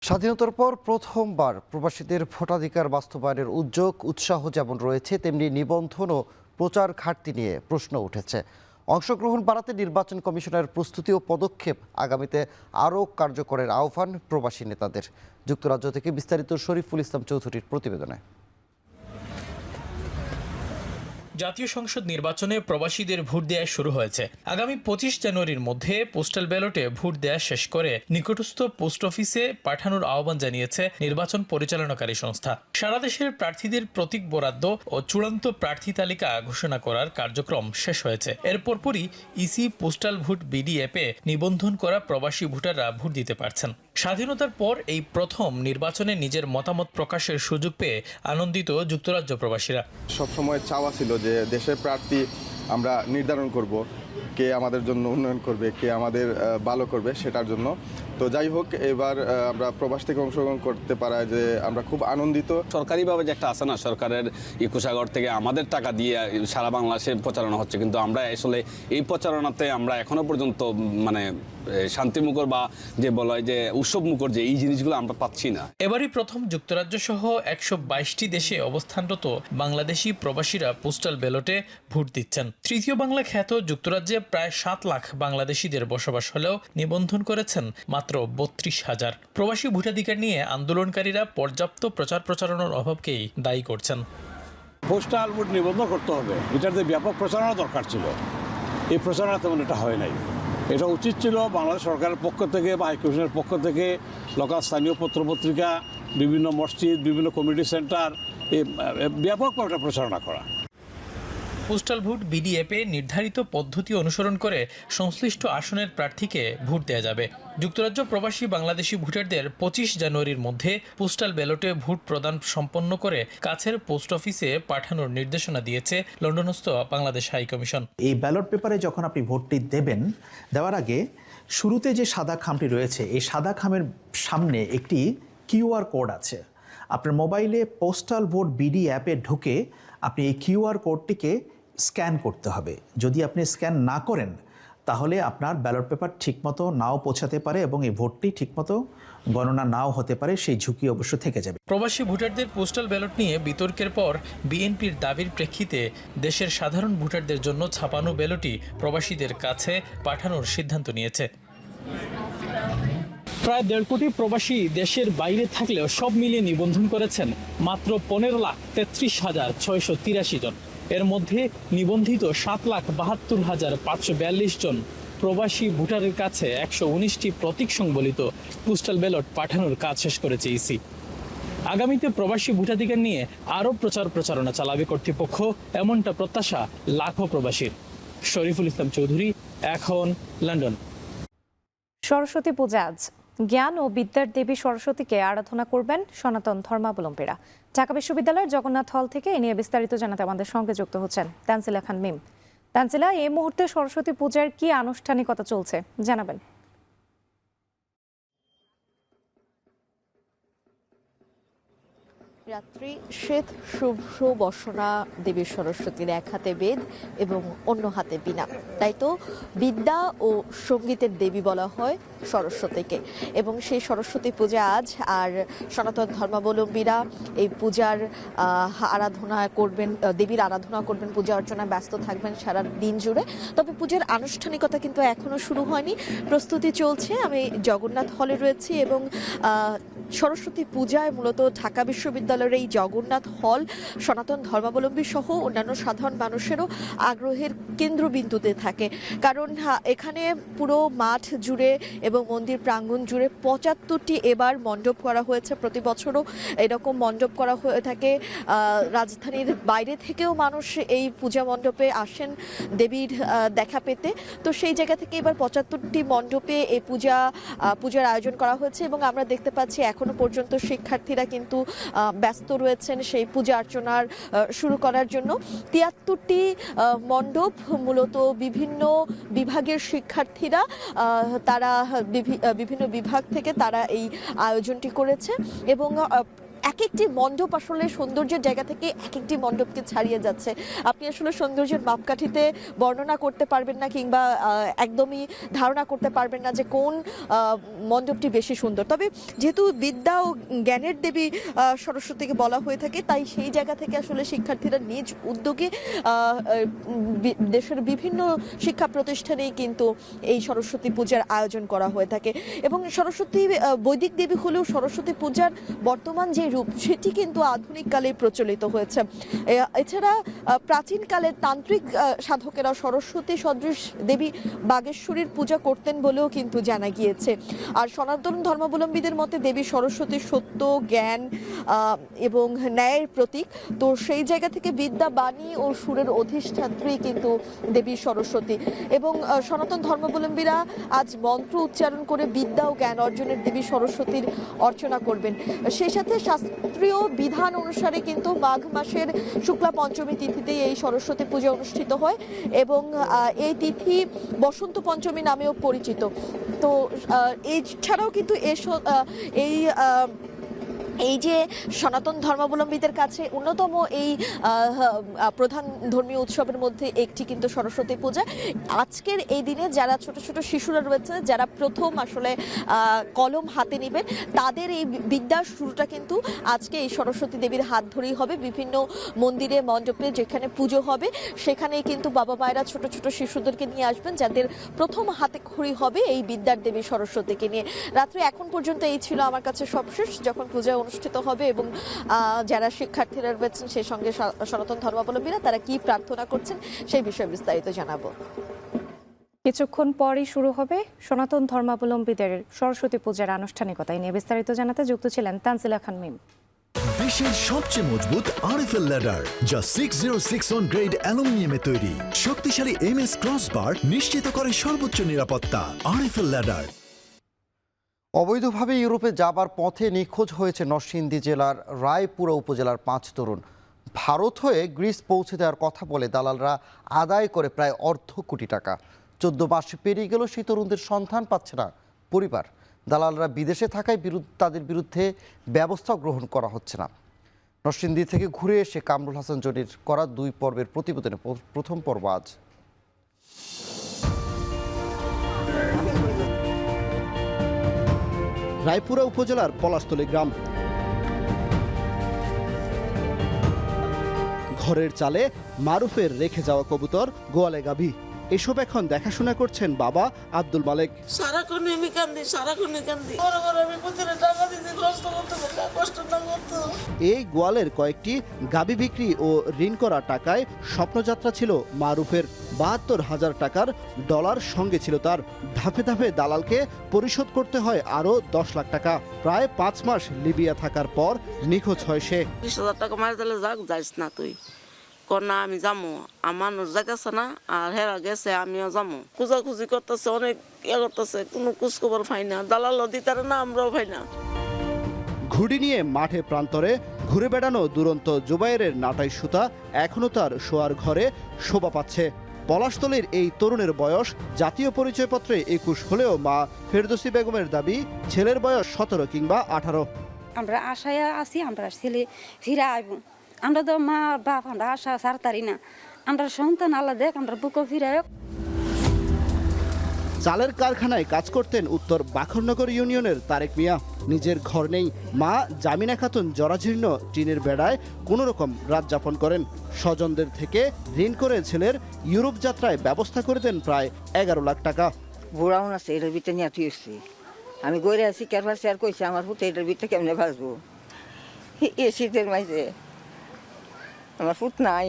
স্বাধীনতার পর প্রথমবার প্রবাসীদের ভোটাধিকার বাস্তবায়নের উদ্যোগ উৎসাহ যেমন রয়েছে, তেমনি নিবন্ধন ও প্রচার ঘাটতি নিয়ে প্রশ্ন উঠেছে। অংশগ্রহণ বাড়াতে নির্বাচন কমিশনের প্রস্তুতি ও পদক্ষেপ আগামীতে আরও কার্যকরের আহ্বান প্রবাসী নেতাদের। যুক্তরাজ্য থেকে বিস্তারিত শরীফুল ইসলাম চৌধুরীর প্রতিবেদনে। জাতীয় সংসদ নির্বাচনে প্রবাসীদের ভোট দেওয়া শুরু হয়েছে। আগামী 25 জানুয়ারির মধ্যে পোস্টাল ব্যালটে ভোট দেওয়া শেষ করে নিকটস্থ পোস্ট অফিসে পাঠানোর আহ্বান জানিয়েছে নির্বাচন পরিচালনাকারী সংস্থা। সারা দেশের প্রার্থীদের প্রতীক বরাদ্দ ও চূড়ান্ত প্রার্থী তালিকা ঘোষণা করার কার্যক্রম শেষ হয়েছে। এর পরপরই ইসি পোস্টাল ভোট বিডি অ্যাপে নিবন্ধন করা প্রবাসী ভোটাররা ভোট দিতে পারছেন। স্বাধীনতার পর এই প্রথম নির্বাচনে নিজের মতামত প্রকাশের সুযোগ পেয়ে আনন্দিত যুক্তরাজ্য প্রবাসীরা। সবসময় চাওয়া ছিল যে দেশের প্রার্থী আমরা নির্ধারণ করব, কে আমাদের জন্য উন্নয়ন করবে, কে আমাদের ভালো করবে, সেটার জন্য। তো যাই হোক, এবার আমরা প্রবাস থেকে অংশগ্রহণ করতে পারায় যে আমরা খুব আনন্দিত। সরকারিভাবে যে একটা আছে না, সরকারের কোষাগার থেকে আমাদের টাকা দিয়ে সারা বাংলাদেশে প্রচারণা হচ্ছে, কিন্তু আমরা আসলে এই প্রচারণাতে আমরা এখনো পর্যন্ত মানে শান্তিমুখর বা যে বলা হয় যে উৎসবমুখর যে এই জিনিসগুলো আমরা পাচ্ছি না। এবারই প্রথম যুক্তরাজ্য সহ 122টি দেশে অবস্থানরত বাংলাদেশি প্রবাসীরা পোস্টাল ব্যালটে ভোট দিচ্ছেন। তৃতীয় বাংলা খ্যাত যুক্তরাজ্যে প্রায় 7 লাখ বাংলাদেশিদের বসবাস হলেও নিবন্ধন করেছেন মাত্র 32,000। প্রবাসী ভোটাধিকার নিয়ে আন্দোলনকারীরা পর্যাপ্ত প্রচারণার অভাবকেই দায়ী করছেন। পোস্টাল ভোট নিবন্ধন করতে হবে, এটার যে ব্যাপক প্রচারণা দরকার ছিল, এই প্রচারণা তেমন এটা হয় নাই। এটা উচিত ছিল বাংলাদেশ সরকারের পক্ষ থেকে বা হাইকমিশনের পক্ষ থেকে লোকাল স্থানীয় পত্রপত্রিকা, বিভিন্ন মসজিদ, বিভিন্ন কমিউনিটি সেন্টার ব্যাপকভাবে এটা প্রচারণা করা। পোস্টাল ভোট বিডি অ্যাপে নির্ধারিত পদ্ধতি অনুসরণ করে সংশ্লিষ্ট আসনের প্রার্থীকে ভোট দেওয়া যাবে। যুক্তরাজ্য প্রবাসী বাংলাদেশি ভোটারদের 25 জানুয়ারির মধ্যে পোস্টাল ব্যালটে ভোট প্রদান সম্পন্ন করে কাছের পোস্ট অফিসে পাঠানোর নির্দেশনা দিয়েছে লন্ডনস্থ বাংলাদেশ হাই কমিশন। এই ব্যালট পেপারে যখন আপনি ভোটটি দেবেন, দেওয়ার আগে শুরুতে যে সাদা খামটি রয়েছে, এই সাদা খামের সামনে একটি কিউআর কোড আছে। আপনার মোবাইলে পোস্টাল ভোট বিডি অ্যাপে ঢুকে আপনি এই কিউআর কোডটিকে স্ক্যান করতে হবে। যদি আপনি স্ক্যান না করেন তাহলে আপনার ব্যালট পেপার ঠিকমতো নাও পৌঁছাতে পারে এবং এই ভোটটি ঠিকমতো গণনা নাও হতে পারে, সেই ঝুঁকি অবশ্য থেকে যাবে। প্রবাসী ভোটারদের পোস্টাল ব্যালট নিয়ে বিতর্কের পর বিএনপির দাবির প্রেক্ষিতে দেশের সাধারণ ভোটারদের জন্য ছাপানো ব্যালটই প্রবাসীদের কাছে পাঠানোর সিদ্ধান্ত নিয়েছে। প্রায় 1.5 কোটি প্রবাসী দেশের বাইরে থাকলেও সব মিলিয়ে নিবন্ধন করেছেন মাত্র 15,33,683 জন। এর মধ্যে নিবন্ধিত 7,72,542 জন প্রবাসী ভোটারের কাছে 119টি প্রতীক সংবলিত পোস্টাল ব্যালট পাঠানোর কাজ শেষ করেছে ইসি। আগামীতে প্রবাসী ভোটাধিকার নিয়ে আরও প্রচারণা চালাবে কর্তৃপক্ষ, এমনটা প্রত্যাশা লাখো প্রবাসীর। শরীফুল ইসলাম চৌধুরী, এখন লন্ডন। সরস্বতী পূজা আজ। জ্ঞান ও বিদ্যার দেবী সরস্বতীকে আরাধনা করবেন সনাতন ধর্মাবলম্বীরা। ঢাকা বিশ্ববিদ্যালয়ের জগন্নাথ হল থেকে এ নিয়ে বিস্তারিত জানাতে আমাদের সঙ্গে যুক্ত হচ্ছেন তানজিলা খান মিম। তানজিলা, এই মুহূর্তে সরস্বতী পূজার কি আনুষ্ঠানিকতা চলছে জানাবেন? রাত্রি শ্বেত শুভ্র বসনা দেবীর সরস্বতীর এক হাতে বেদ এবং অন্য হাতে বীণা, তাই তো বিদ্যা ও সঙ্গীতের দেবী বলা হয় সরস্বতীকে। এবং সেই সরস্বতী পূজা আজ, আর সনাতন ধর্মাবলম্বীরা এই পূজার আরাধনা করবেন, দেবীর আরাধনা করবেন, পূজা অর্চনায় ব্যস্ত থাকবেন সারা দিন জুড়ে। তবে পূজার আনুষ্ঠানিকতা কিন্তু এখনও শুরু হয়নি, প্রস্তুতি চলছে। আমি জগন্নাথ হলে রয়েছি এবং সরস্বতী পূজায় মূলত ঢাকা বিশ্ববিদ্যালয়ের এই জগন্নাথ হল সনাতন ধর্মাবলম্বী সহ অন্যান্য সাধারণ মানুষেরও আগ্রহের কেন্দ্রবিন্দুতে থাকে, কারণ এখানে পুরো মাঠ জুড়ে এবং মন্দির প্রাঙ্গণ জুড়ে 75টি এবার মণ্ডপ করা হয়েছে। প্রতি বছরও এরকম মণ্ডপ করা হয়ে থাকে। রাজধানীর বাইরে থেকেও মানুষ এই পূজা মণ্ডপে আসেন দেবীর দেখা পেতে। তো সেই জায়গা থেকে এবার 75টি মণ্ডপে এই পূজার আয়োজন করা হয়েছে এবং আমরা দেখতে পাচ্ছি এখনো পর্যন্ত শিক্ষার্থীরা কিন্তু ব্যস্ত রয়েছেন সেই পূজা অর্চনার শুরু করার জন্য। 73টি মণ্ডপ, মূলত বিভিন্ন বিভাগের শিক্ষার্থীরা, তারা বিভিন্ন বিভাগ থেকে তারা এই আয়োজনটি করেছে এবং এক একটি মণ্ডপ আসলে সৌন্দর্যের জায়গা থেকে এক একটি মণ্ডপকে ছাড়িয়ে যাচ্ছে। আপনি আসলে সৌন্দর্যের মাপকাঠিতে বর্ণনা করতে পারবেন না, কিংবা একদমই ধারণা করতে পারবেন না যে কোন মণ্ডপটি বেশি সুন্দর। তবে যেহেতু বিদ্যা ও জ্ঞানের দেবী সরস্বতীকে বলা হয়ে থাকে, তাই সেই জায়গা থেকে আসলে শিক্ষার্থীরা নিজ উদ্যোগে দেশের বিভিন্ন শিক্ষা প্রতিষ্ঠানেই কিন্তু এই সরস্বতী পূজার আয়োজন করা হয়ে থাকে। এবং সরস্বতী বৈদিক দেবী হলেও সরস্বতী পূজার বর্তমান যে রূপ, সেটি কিন্তু আধুনিক কালে প্রচলিত হয়েছে। এছাড়া প্রাচীনকালে তান্ত্রিক সাধকেরা সরস্বতী সদৃশ দেবী বাগেশ্বরীর পূজা করতেন বলেও কিন্তু জানা গিয়েছে। আর সনাতন ধর্মাবলম্বীদের মতে দেবী সরস্বতী সত্য, জ্ঞান এবং ন্যায়ের প্রতীক। তো সেই জায়গা থেকে বিদ্যা, বাণী ও সুরের অধিষ্ঠাত্রী কিন্তু দেবী সরস্বতী। এবং সনাতন ধর্মাবলম্বীরা আজ মন্ত্র উচ্চারণ করে বিদ্যা ও জ্ঞান অর্জনের দেবী সরস্বতীর অর্চনা করবেন। সেই সাথে শাস্ত্রীয় বিধান অনুসারে কিন্তু মাঘ মাসের শুক্লা পঞ্চমী তিথিতেই এই সরস্বতী পূজা অনুষ্ঠিত হয় এবং এই তিথি বসন্ত পঞ্চমী নামেও পরিচিত। তো এছাড়াও কিন্তু এই যে সনাতন ধর্মাবলম্বীদের কাছে অন্যতম এই প্রধান ধর্মীয় উৎসবের মধ্যে একটি কিন্তু সরস্বতী পূজা। আজকের এই দিনে যারা ছোট ছোট শিশুরা রয়েছে, যারা প্রথম আসলে কলম হাতে নেবেন, তাদের এই বিদ্যার শুরুটা কিন্তু আজকে এই সরস্বতী দেবীর হাত ধরেই হবে। বিভিন্ন মন্দিরে, মণ্ডপে যেখানে পুজো হবে, সেখানেই কিন্তু বাবা মায়েরা ছোট ছোট শিশুদেরকে নিয়ে আসবেন, যাদের প্রথম হাতে খড়ি হবে এই বিদ্যার দেবী সরস্বতীকে নিয়ে। রাত্রে এখন পর্যন্ত এই ছিল আমার কাছে সবশেষ। যখন পূজা অনুষ্ঠিত হবে এবং যারা শিক্ষার্থীরা রয়েছেন, সেই সঙ্গে সনাতন ধর্মাবলম্বীরা তারা কি প্রার্থনা করছেন সেই বিষয়ে বিস্তারিত জানাবো। কিছুক্ষণ পরই শুরু হবে সনাতন ধর্মাবলম্বীদের সরস্বতী পূজার আনুষ্ঠানিকতা। নিয়ে বিস্তারিত জানাতে যুক্ত ছিলেন তানজিলা খান মিম। দেশের সবচেয়ে মজবুত আরএফএল ল্যাডার, যা 6061 গ্রেড অ্যালুমিনিয়ামে তৈরি। শক্তিশালী এমএস ক্রসবার নিশ্চিত করে সর্বোচ্চ নিরাপত্তা। RFL ladder. অবৈধভাবে ইউরোপে যাবার পথে নিখোঁজ হয়েছে নরসিংদী জেলার রায়পুরা উপজেলার 5 তরুণ। ভারত হয়ে গ্রিস পৌঁছে দেওয়ার কথা বলে দালালরা আদায় করে প্রায় $1.5 কোটি টাকা। 14 মাস পেরিয়ে গেল, সেই তরুণদের সন্ধান পাচ্ছে না পরিবার। দালালরা বিদেশে থাকায় তাদের বিরুদ্ধে ব্যবস্থা গ্রহণ করা হচ্ছে না। নরসিংদী থেকে ঘুরে এসে কামরুল হাসান জনির করা 2 পর্বের প্রতিবেদনে প্রথম পর্ব আজ। রায়পুরা উপজেলার পলাশতলী গ্রাম। ঘরের চালে মারুফের রেখে যাওয়া কবুতর, গোয়ালে গাভী, এসব এখন দেখাশোনা করছেন বাবা আব্দুল মালেক। এই গোয়ালের কয়েকটি গাভী বিক্রি ও ঋণ করা টাকায় স্বপ্নযাত্রা ছিল মারুফের। ৭২,০০০ টাকার ডলার সঙ্গে ছিল তার। ধাপে ধাপে দালালকে পরিশোধ করতে হয় আরও 10 লাখ টাকা। প্রায় 5 মাস লিবিয়া থাকার পর নিখোঁজ হয় সে। 20,000 টাকা মারি দিলে যাইস না তুই, না আমি যাবো, আমার যাইতেছে না, আর হেরা গেছে আমিও যাবো। খুঁজাখুঁজি করতেছে, অনেক করতেছে, কোনো খোঁজখবর পাই না। দালাল দিতারে না, আমরাও পাই না। ঘুড়ি নিয়ে মাঠে প্রান্তরে ঘুরে বেড়ানো দুরন্ত জুবাইরের নাটাই সুতা এখনও তার শোয়ার ঘরে শোভা পাচ্ছে। পলাশতলীর এই তরুণের বয়স জাতীয় পরিচয়পত্রে 21 হলেও মা ফেরদৌসী বেগমের দাবি ছেলের বয়স 17 কিংবা 18। আমরা আশায় আছি, আমরা ছেলে ফিরে আইব। আমরা তো মা বাপ, আমরা আশা ছাড়তারি না। আমরা সন্তান আল্লাহ দেখ, আমরা বুকও ফিরায়। চালের কারখানায় কাজ করতেন উত্তর বাখরনগর ইউনিয়নের তারেক মিয়া। নিজের ঘর নেই। মা জামিনা খাতুন জরাজীর্ণ টিনের বেড়ায় কোনো রকম রাত যাপন করেন। স্বজনদের থেকে ঋণ করে ছেলের ইউরোপ যাত্রায় ব্যবস্থা করে দেন প্রায় 11 লাখ টাকা। বুড়াউন আছে, এটার ভিতরে নিয়ে তুই এসছি। আমি গড়ে আছি, কেরবার শেয়ার করছি আমার পুত্র এটার ভিতরে কেমনে ভাসবো। এ শীতের মাঝে আমার ফুট নাই।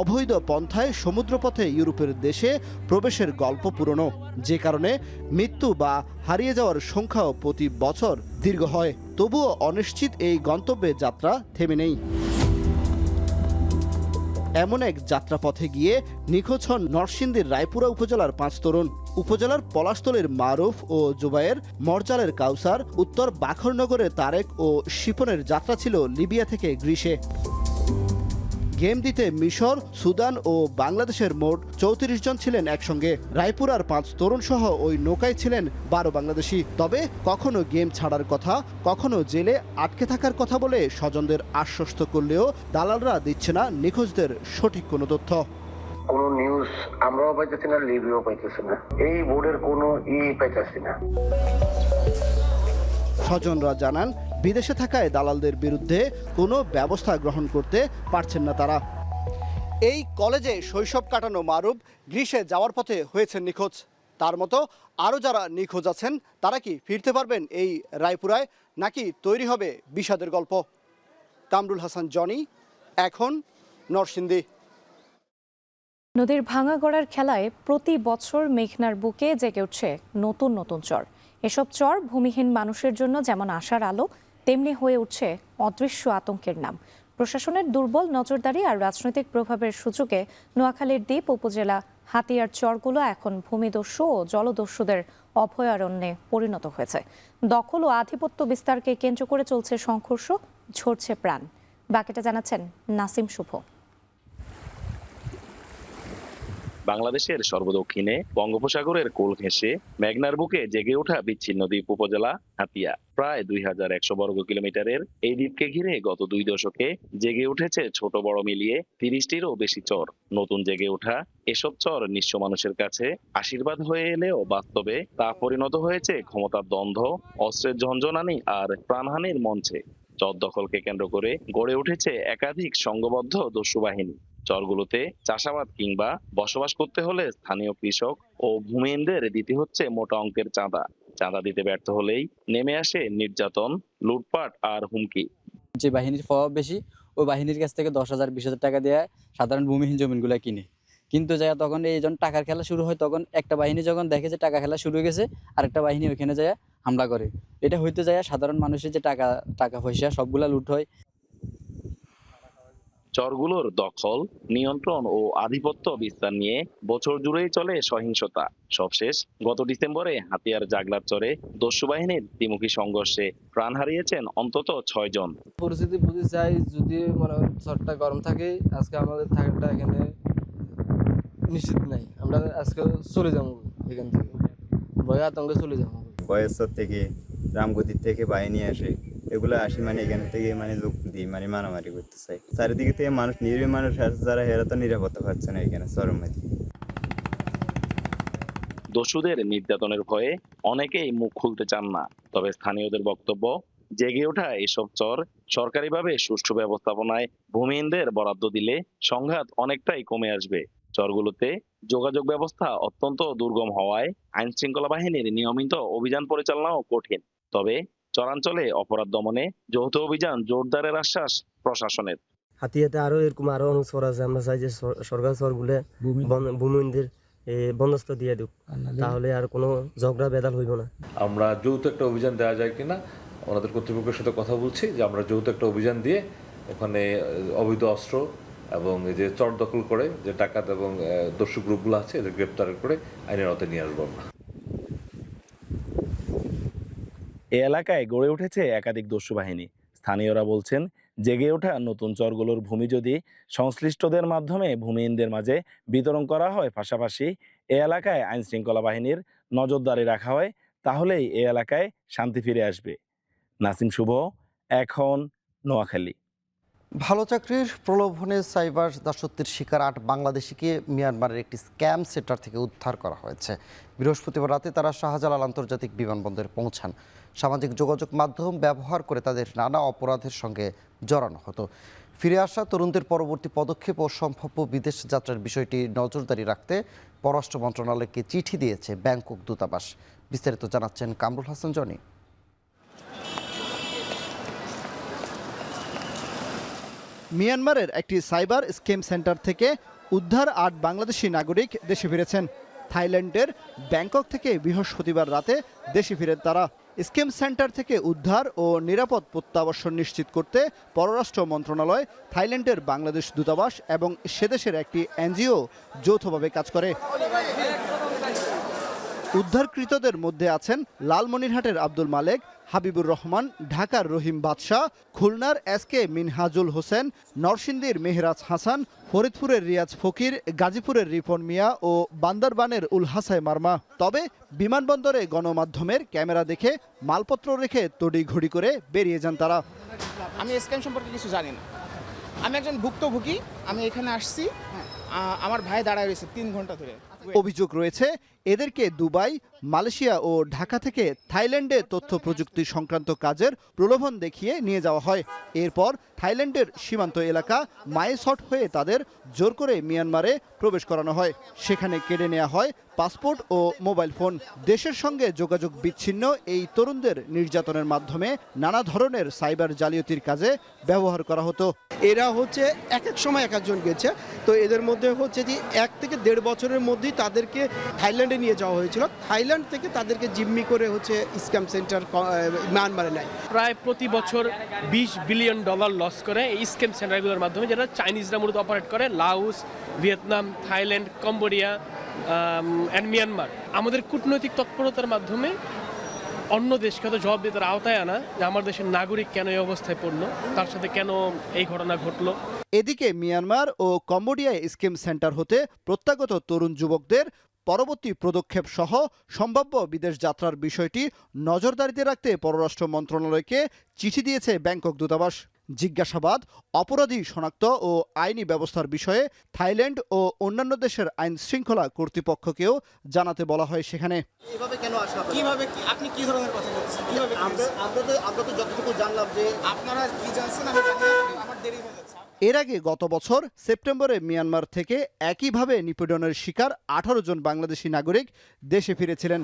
অবৈধ পন্থায় সমুদ্রপথে ইউরোপের দেশে প্রবেশের গল্প পুরনো, যে কারণে মৃত্যু বা হারিয়ে যাওয়ার সংখ্যাও প্রতি বছর দীর্ঘ হয়। তবুও অনিশ্চিত এই গন্তব্যে যাত্রা থেমে নেই। এমন এক যাত্রাপথে গিয়ে নিখোঁজ হন নরসিংদীর রায়পুরা উপজেলার 5 তরুণ। উপজেলার পলাশতলীর মারুফ ও জুবায়ের, মরজালের কাউসার, উত্তর বাখরনগরের তারেক ও শিপনের যাত্রা ছিল লিবিয়া থেকে গ্রিসে। গেম দিতে মিশর, সুদান ও বাংলাদেশের মোট ৩৪ জন ছিলেন একসঙ্গে। রায়পুরার ৫ তরুণ সহ ওই নৌকায় ছিলেন ১২ বাংলাদেশি। তবে কখনো গেম ছাড়ার কথা, কখনো জেলে আটকে থাকার কথা বলে স্বজনদের আশ্বস্ত করলেও দালালরা দিচ্ছে না নিখোঁজদের সঠিক কোনো তথ্য। কোনো নিউজ আমরাও পাইতেছি না, লিবিও পাইতেছি না, এই বোর্ডের কোনো পাইতেছি না। স্বজনরা জানান বিদেশে থাকায় দালালদের বিরুদ্ধে কোনো ব্যবস্থা গ্রহণ করতে পারছেন না তারা। এই কলেজে শৈশব কাটানো মারুফ গ্রীষ্মে যাওয়ার পথে হয়েছেন নিখোঁজ। তার মতো আরও যারা নিখোঁজ আছেন তারা কি ফিরতে পারবেন এই রায়পুরায়, নাকি তৈরি হবে বিষাদের গল্প? কামরুল হাসান জনি, এখন নরসিংদী। নদীর ভাঙা গড়ার খেলায় প্রতি বছর মেঘনার বুকে জেগে উঠছে নতুন নতুন চর। এসব চর ভূমিহীন মানুষের জন্য যেমন আশার আলো, তেমনি হয়ে উঠছে অদৃশ্য আতঙ্কের নাম। প্রশাসনের দুর্বল নজরদারি আর রাজনৈতিক প্রভাবের সুযোগে নোয়াখালীর দ্বীপ উপজেলা হাতিয়ার চরগুলো এখন ভূমিদস্যু ও জলদস্যুদের অভয়ারণ্যে পরিণত হয়েছে। দখল ও আধিপত্য বিস্তারকে কেন্দ্র করে চলছে সংঘর্ষ, ঝরছে প্রাণ। বাকিটা জানাচ্ছেন নাসিম শুভ। বাংলাদেশের সর্বদক্ষিণে বঙ্গোপসাগরের কোল ঘেঁষে মেঘনার বুকে জেগে ওঠা বিচ্ছিন্ন দ্বীপ উপজেলা হাতিয়া। প্রায় 2100 বর্গ কিলোমিটারের এই দ্বীপকে ঘিরে গত 2 দশকে জেগে উঠেছে ছোট বড় মিলিয়ে 30টিরও বেশি চর। নতুন জেগে ওঠা এসব চর নিঃস্ব মানুষের কাছে আশীর্বাদ হয়ে এলেও বাস্তবে তা পরিণত হয়েছে ক্ষমতার দ্বন্দ্ব, অস্ত্রের ঝনঝনানি আর প্রাণহানির মঞ্চে। চর দখলকে কেন্দ্র করে গড়ে উঠেছে একাধিক সংঘবদ্ধ দস্যু বাহিনী। চরগুলোতে চাষাবাদ কিংবা বসবাস করতে হলে স্থানীয় কৃষক ও ভূমিহীনদের দিতে হচ্ছে মোটা অঙ্কের চাঁদা। চাঁদা দিতে ব্যর্থ হলেই নেমে আসে নির্যাতন, লুটপাট আর হুমকি। যে বাহিনীর প্রভাব বেশি, ওই বাহিনীর কাছ থেকে 10,000 20,000 টাকা দিয়ে সাধারণ ভূমিহীন জমিনগুলো কিনে। কিন্তু যায় তখন এই যখন টাকার খেলা শুরু হয়, তখন একটা বাহিনী যখন দেখে যে টাকা খেলা শুরু হয়ে গেছে, আরেকটা বাহিনী ওইখানে যায় হামলা করে। এটা হইতে যায় সাধারণ মানুষের যে টাকা পয়সা সবগুলা লুট হয়। চরগুলোর দখল, নিয়ন্ত্রণ ও আধিপত্য বিস্তার নিয়ে বছর জুড়েই চলে সহিংসতা। সবশেষ গত ডিসেম্বরে হাতিয়ার জাগলার চরে দস্যু বাহিনীর দ্বিমুখী সংঘর্ষে প্রাণ হারিয়েছেন অন্তত 6 জন। পরিস্থিতি বুঝতে চাই, যদি মনে চরটা গরম থাকে, আজকে আমাদের থাকাটা এখানে নিশ্চিত নাই। আমরা আজকে চলে যাবো এখান থেকে, ভয় আতঙ্কে চলে যাবো। বয়সর থেকে রামগতির থেকে বাহিনী আসে, এগুলো আসি মানে এখান থেকে মানে লোক দিই মানে মারামারি করতে চাই। চারিদিকে থেকে মানুষ, নিরীহ মানুষ আছে যারা, এরা তো নিরাপত্তা পাচ্ছে না এখানে চরমে। দস্যুদের নির্যাতনের ভয়ে অনেকেই মুখ খুলতে চান না। তবে স্থানীয়দের বক্তব্য, জেগে ওঠা এসব চর সরকারিভাবে সুষ্ঠু ব্যবস্থাপনায় ভূমিহীনদের বরাদ্দ দিলে সংঘাত অনেকটাই কমে আসবে। চরগুলোতে যোগাযোগ ব্যবস্থা অত্যন্ত দুর্গম হওয়ায় আইন শৃঙ্খলা বাহিনীর নিয়মিত অভিযান পরিচালনাও কঠিন। তবে চরাঞ্চলে অপরাধ দমনে যৌথ অভিযান জোরদারের আশ্বাস প্রশাসনের। হাতিয়াতে আরো এরকম আরো অনেক চর আছে, আমরা চাই যে সরকার চরগুলো ভূমিহীনদের বন্দোবস্ত দিয়ে দিক, তাহলে আর কোনো ঝগড়া বেদাল হইব না। আমরা যৌথ একটা অভিযান দেওয়া যায় কিনা ওনাদের কর্তৃপক্ষের সাথে কথা বলছি, যে আমরা যৌথ একটা অভিযান দিয়ে ওখানে অবৈধ অস্ত্র এবং এই যে চর দখল করে যে ডাকাত এবং দস্যু গ্রুপগুলো আছে এদের গ্রেপ্তার করে আইনের আওতায় নিয়ে আসবো আমরা। এ এলাকায় গড়ে উঠেছে একাধিক দস্যু বাহিনী। স্থানীয়রা বলছেন, জেগে ওঠা নতুন চরগুলোর ভূমি যদি সংশ্লিষ্টদের মাধ্যমে ভূমিহীনদের মাঝে বিতরণ করা হয়, পাশাপাশি এ এলাকায় আইন শৃঙ্খলা বাহিনীর নজরদারি রাখা হয়, তাহলেই এ এলাকায় শান্তি ফিরে আসবে। নাসিম শুভ, এখন, নোয়াখালী। ভালো চাকরির প্রলোভনে সাইবার দাসত্বের শিকার 8 বাংলাদেশিকে মিয়ানমারের একটি স্ক্যাম সেন্টার থেকে উদ্ধার করা হয়েছে। বৃহস্পতিবার রাতে তারা শাহজালাল আন্তর্জাতিক বিমানবন্দরে পৌঁছান। সামাজিক যোগাযোগ মাধ্যম ব্যবহার করে তাদের নানা অপরাধের সঙ্গে জড়ানো হতো। ফিরে আসা তরুণদের পরবর্তী পদক্ষেপ ও সম্ভাব্য বিদেশ যাত্রার বিষয়টি নজরদারি রাখতে পররাষ্ট্র মন্ত্রণালয়কে চিঠি দিয়েছে ব্যাংকক দূতাবাস। বিস্তারিত জানাচ্ছেন কামরুল হাসান জনি। মিয়ানমারের একটি সাইবার স্ক্যাম সেন্টার থেকে উদ্ধার 8 বাংলাদেশি নাগরিক দেশে ফিরেছেন। থাইল্যান্ডের ব্যাংকক থেকে বৃহস্পতিবার রাতে দেশে ফিরেন তারা। স্ক্যাম সেন্টার থেকে উদ্ধার ও নিরাপদ প্রত্যাবাসন নিশ্চিত করতে পররাষ্ট্র মন্ত্রণালয়, থাইল্যান্ডের বাংলাদেশ দূতাবাস এবং সেদেশের একটি এনজিও যৌথভাবে কাজ করে। উদ্ধারকৃতদের মধ্যে আছেন লালমনিরহাটের আব্দুল মালেক, হাবিবুর রহমান, ঢাকার রহিম বাদশাহ, খুলনার এসকে মিনহাজুল হোসেন, নরসিংদীর মেহরাজ হাসান, ফরিদপুরের রিয়াজ ফকির, গাজীপুরের রিপন মিয়া ও বান্দরবানের উল হাসাই মারমা। তবে বিমানবন্দরে গণমাধ্যমের ক্যামেরা দেখে মালপত্র রেখে তড়িঘড়ি করে বেরিয়ে যান তারা। আমি স্ক্যাম সম্পর্কে কিছু জানি না। আমি একজন ভুক্তভোগী, আমি এখানে আসছি, আমার ভাই দাঁড়ায় রয়েছে 3 ঘন্টা ধরে। অভিযোগ রয়েছে এদেরকে দুবাই, মালয়েশিয়া ও ঢাকা থেকে থাইল্যান্ডে তথ্য প্রযুক্তি সংক্রান্ত কাজের প্রলোভন দেখিয়ে নিয়ে যাওয়া হয়। এরপর থাইল্যান্ডের সীমান্ত এলাকা মায়েসট হয়ে তাদের জোর করে মিয়ানমারে প্রবেশ করানো হয়। সেখানে কেড়ে নেওয়া হয় পাসপোর্ট ও মোবাইল ফোন। দেশের সঙ্গে যোগাযোগ বিচ্ছিন্ন এই তরুণদের নির্যাতনের মাধ্যমে নানা ধরনের সাইবার জালিয়াতির কাজে ব্যবহার করা হতো। এরা হচ্ছে এক এক সময় এক একজন গেছে, তো এদের মধ্যে হচ্ছে যে 1 থেকে 1.5 বছরের মধ্যেই তাদেরকে থাইল্যান্ডে নিয়ে যাওয়া হয়েছিল। থাইল্যান্ড থেকে তাদেরকে জিম্মি করে হচ্ছে স্ক্যাম সেন্টার মিয়ানমারে নেয়। প্রায় প্রতি বছর $20 বিলিয়ন লস করে এই স্ক্যাম সেন্টারগুলোর মাধ্যমে, যেটা চাইনিজরা মূলত অপারেট করে Laos, Vietnam, Thailand, Cambodia and Myanmar. আমাদের কূটনৈতিক তৎপরতার মাধ্যমে অন্য দেশকে তো জবাব দিয়ে তার আওতায় আনা যে আমার দেশের নাগরিক কেন এই অবস্থায় পড়লো, তার সাথে কেন এই ঘটনা ঘটলো। এদিকে মিয়ানমার ও কম্বোডিয়ায় স্কিম সেন্টার হতে প্রত্যাগত তরুণ যুবকদের পরবর্তী পদক্ষেপ সহ সম্ভাব্য বিদেশ যাত্রার বিষয়টি নজরদারিতে রাখতে পররাষ্ট্র মন্ত্রণালয়কে চিঠি দিয়েছে ব্যাংকক দূতাবাস। জিজ্ঞাসাবাদ, অপরাধী শনাক্ত ও আইনি ব্যবস্থার বিষয়ে থাইল্যান্ড ও অন্যান্য দেশের আইন শৃঙ্খলা কর্তৃপক্ষকেও জানাতে বলা হয় সেখানে। এভাবে কেন আসা? কিভাবে আপনি কি ধরনের কথা বলছেন? কিভাবে আমরা তো যতটুকু জানলাম যে আপনারা কি জানছেন আমি জানি, আমার দেরি হয়ে যাচ্ছে। এর আগে গত বছর সেপ্টেম্বরে মিয়ানমার থেকে একইভাবে নিপীড়নের শিকার 18 জন বাংলাদেশি নাগরিক দেশে ফিরেছিলেন।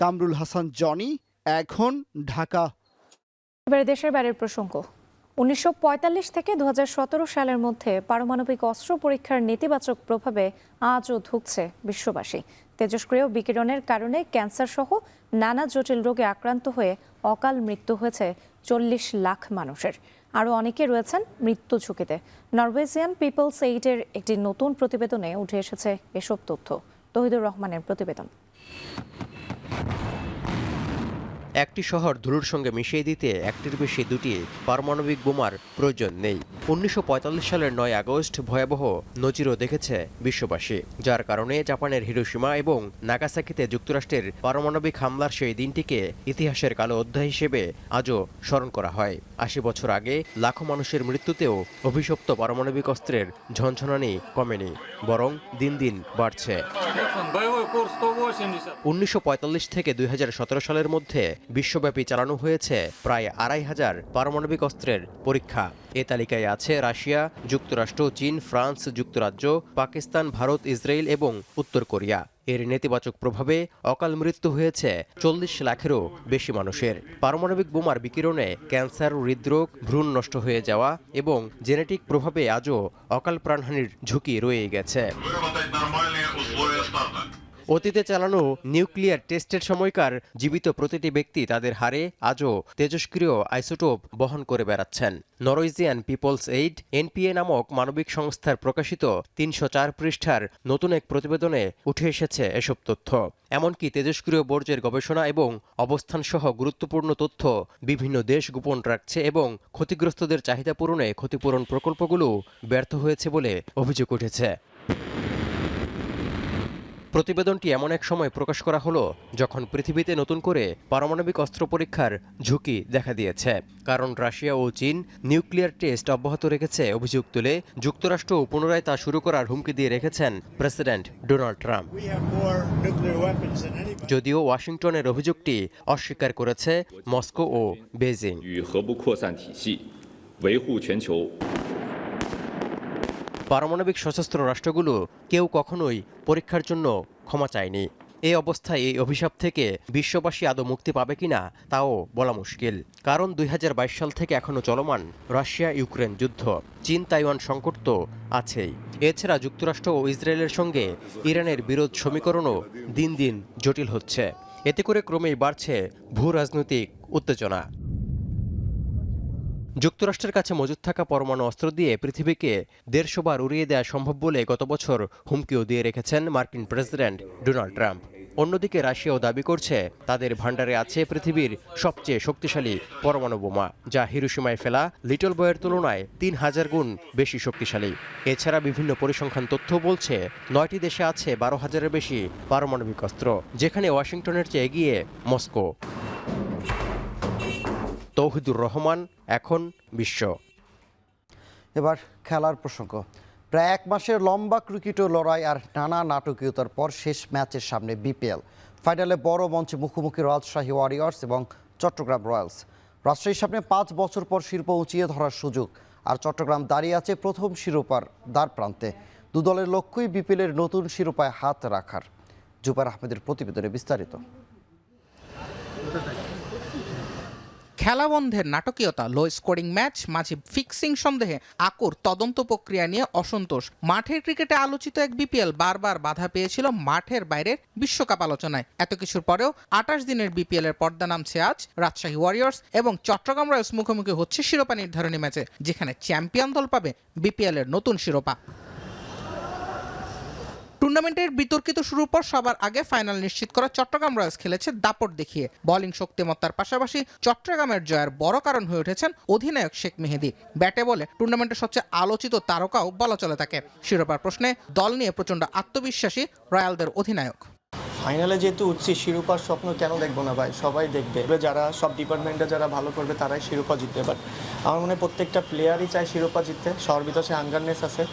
কামরুল হাসান, জনি, এখন, ঢাকা। এবারে দেশের বাইরের প্রসঙ্গ। 1945 থেকে 2017 সালের মধ্যে পারমাণবিক অস্ত্র পরীক্ষার নেতিবাচক প্রভাবে আজও ভুগছে বিশ্ববাসী। তেজস্ক্রিয় বিকিরণের কারণে ক্যান্সার সহ নানা জটিল রোগে আক্রান্ত হয়ে অকাল মৃত্যু হয়েছে 40 লাখ মানুষের। আরও অনেকে রয়েছেন মৃত্যু ঝুঁকিতে। নরওয়েজিয়ান পিপলস এইডের একটি নতুন প্রতিবেদনে উঠে এসেছে এসব তথ্য। তহিদুর রহমানের প্রতিবেদন। একটি শহর ধুলোর সঙ্গে মিশিয়ে দিতে একটির বেশি দুটি পারমাণবিক বোমার প্রয়োজন নেই। 1945 সালের 9 আগস্ট ভয়াবহ নজিরও দেখেছে বিশ্ববাসী, যার কারণে জাপানের হিরোশিমা এবং নাগাসাকিতে যুক্তরাষ্ট্রের পারমাণবিক হামলার সেই দিনটিকে ইতিহাসের কালো অধ্যায় হিসেবে আজও স্মরণ করা হয়। 80 বছর আগে লাখো মানুষের মৃত্যুতেও অভিশপ্ত পারমাণবিক অস্ত্রের ঝনঝনানি কমেনি, বরং দিন দিন বাড়ছে। 1945 থেকে 2017 সালের মধ্যে বিশ্বব্যাপী চালানো হয়েছে প্রায় 2500 পারমাণবিক অস্ত্রের পরীক্ষা। এ তালিকায় আছে রাশিয়া, যুক্তরাষ্ট্র, চীন, ফ্রান্স, যুক্তরাজ্য, পাকিস্তান, ভারত, ইসরায়েল এবং উত্তর কোরিয়া। এর নেতিবাচক প্রভাবে অকাল মৃত্যু হয়েছে 40 লাখেরও বেশি মানুষের। পারমাণবিক বোমার বিকিরণে ক্যান্সার, হৃদরোগ, ভ্রূণ নষ্ট হয়ে যাওয়া এবং জেনেটিক প্রভাবে আজও অকাল প্রাণহানির ঝুঁকি রয়ে গেছে। অতীতে চালানো নিউক্লিয়ার টেস্টের সময়কার জীবিত প্রতিটি ব্যক্তি তাদের হারে আজও তেজস্ক্রিয় আইসোটোপ বহন করে বেড়াচ্ছেন। নরওয়েজিয়ান পিপলস এইড এনপিএ নামক মানবিক সংস্থার প্রকাশিত 304 পৃষ্ঠার নতুন এক প্রতিবেদনে উঠে এসেছে এসব তথ্য। এমনকি তেজস্ক্রিয় বর্জ্যের গবেষণা এবং অবস্থান সহ গুরুত্বপূর্ণ তথ্য বিভিন্ন দেশ গোপন রাখছে এবং ক্ষতিগ্রস্তদের চাহিদা পূরণে ক্ষতিপূরণ প্রকল্পগুলো ব্যর্থ হয়েছে বলে অভিযোগ উঠেছে। প্রতিবেদনটি এমন এক সময় প্রকাশ করা হলো যখন পৃথিবীতে নতুন করে পারমাণবিক অস্ত্র পরীক্ষার ঝুঁকি দেখা দিয়েছে। কারণ রাশিয়া ও চীন নিউক্লিয়ার টেস্ট অব্যাহত রেখেছে অভিযোগ তুলে যুক্তরাষ্ট্র পুনরায় তা শুরু করার হুমকি দিয়ে রেখেছেন প্রেসিডেন্ট ডোনাল্ড ট্রাম্প। যদিও ওয়াশিংটনের অভিযোগটি অস্বীকার করেছে মস্কো ও বেইজিং। পারমাণবিক সশস্ত্র রাষ্ট্রগুলো কেউ কখনোই পরীক্ষার জন্য ক্ষমা চায়নি। এই অবস্থায় এই অভিশাপ থেকে বিশ্ববাসী আদৌ মুক্তি পাবে কিনা তাও বলা মুশকিল। কারণ 2022 সাল থেকে এখনও চলমান রাশিয়া ইউক্রেন যুদ্ধ, চীন তাইওয়ান সংকট তো আছেই। এছাড়া যুক্তরাষ্ট্র ও ইসরায়েলের সঙ্গে ইরানের বিরোধ সমীকরণও দিন দিন জটিল হচ্ছে। এতে করে ক্রমেই বাড়ছে ভূ রাজনৈতিক উত্তেজনা। যুক্তরাষ্ট্রের কাছে মজুদ থাকা পরমাণু অস্ত্র দিয়ে পৃথিবীকে 150 বার উড়িয়ে দেওয়া সম্ভব বলে গত বছর হুমকিও দিয়ে রেখেছেন মার্কিন প্রেসিডেন্ট ডোনাল্ড ট্রাম্প। অন্যদিকে রাশিয়াও দাবি করছে তাদের ভান্ডারে আছে পৃথিবীর সবচেয়ে শক্তিশালী পরমাণু বোমা, যা হিরোশিমায় ফেলা লিটল বয়ের তুলনায় 3000 গুণ বেশি শক্তিশালী। এছাড়া বিভিন্ন পরিসংখ্যান তথ্য বলছে 9টি দেশে আছে 12,000-এর বেশি পারমাণবিক অস্ত্র, যেখানে ওয়াশিংটনের চেয়ে এগিয়ে মস্কো। তৌহিদুর রহমান, এখন বিশ্ব। এবার খেলার প্রসঙ্গ। প্রায় 1 মাসের লম্বা ক্রিকেট লড়াই আর নানা নাটকীয়তার পর শেষ ম্যাচের সামনে বিপিএল ফাইনালে বড় মঞ্চে মুখোমুখি রাজশাহী ওয়ারিয়র্স এবং চট্টগ্রাম রয়্যালস। রাজশাহীর সামনে 5 বছর পর শিরোপা উঁচিয়ে ধরার সুযোগ, আর চট্টগ্রাম দাঁড়িয়ে আছে প্রথম শিরোপার দ্বার প্রান্তে। দু দলের লক্ষ্যই বিপিএলের নতুন শিরোপায় হাত রাখার। জুবাইর আহমেদের প্রতিবেদনে বিস্তারিত। খেলা বন্ধের নাটকীয়তা, লো স্কোরিং ম্যাচ, মাঝে ফিক্সিং সন্দেহে আকুর তদন্ত প্রক্রিয়া নিয়ে অসন্তোষ। মাঠের ক্রিকেটে আলোচিত এক বিপিএল বারবার বাধা পেয়েছিল মাঠের বাইরের বিশ্বকাপ আলোচনায়। এত কিছুর পরেও 28 দিনের বিপিএল এর পর্দা নামছে আজ। রাজশাহী ওয়ারিয়র্স এবং চট্টগ্রাম রয়্যালস মুখোমুখি হচ্ছে শিরোপা নির্ধারণী ম্যাচে, যেখানে চ্যাম্পিয়ন দল পাবে বিপিএল এর নতুন শিরোপা। টুর্নামেন্টের বিতর্কিত শুরুর পর সবার আগে ফাইনাল নিশ্চিত করা চট্টগ্রাম রয়্যালস খেলেছে দাপট দেখিয়ে। বোলিং শক্তিমত্তার পাশাপাশি চট্টগ্রামের জয়ের বড় কারণ হয়ে উঠেছেন অধিনায়ক শেখ মেহেদী। ব্যাটে বলে টুর্নামেন্টের সবচেয়ে আলোচিত তারকাও বলা চলে তাকে। শিরোপার প্রশ্নে দল নিয়ে প্রচণ্ড আত্মবিশ্বাসী রয়্যালদের অধিনায়ক। ফাইনালে যেহেতু উঠছি, শিরোপার স্বপ্ন কেন দেখবো না ভাই, সবাই দেখবে। যারা সব ডিপার্টমেন্টে যারা ভালো করবে তারাই শিরোপা জিতবে। বাট আমার মনে হয় প্রত্যেকটা প্লেয়ারই চায় শিরোপা জিততে, সবার ভিতরে সে হাঙ্গারনেস আছে।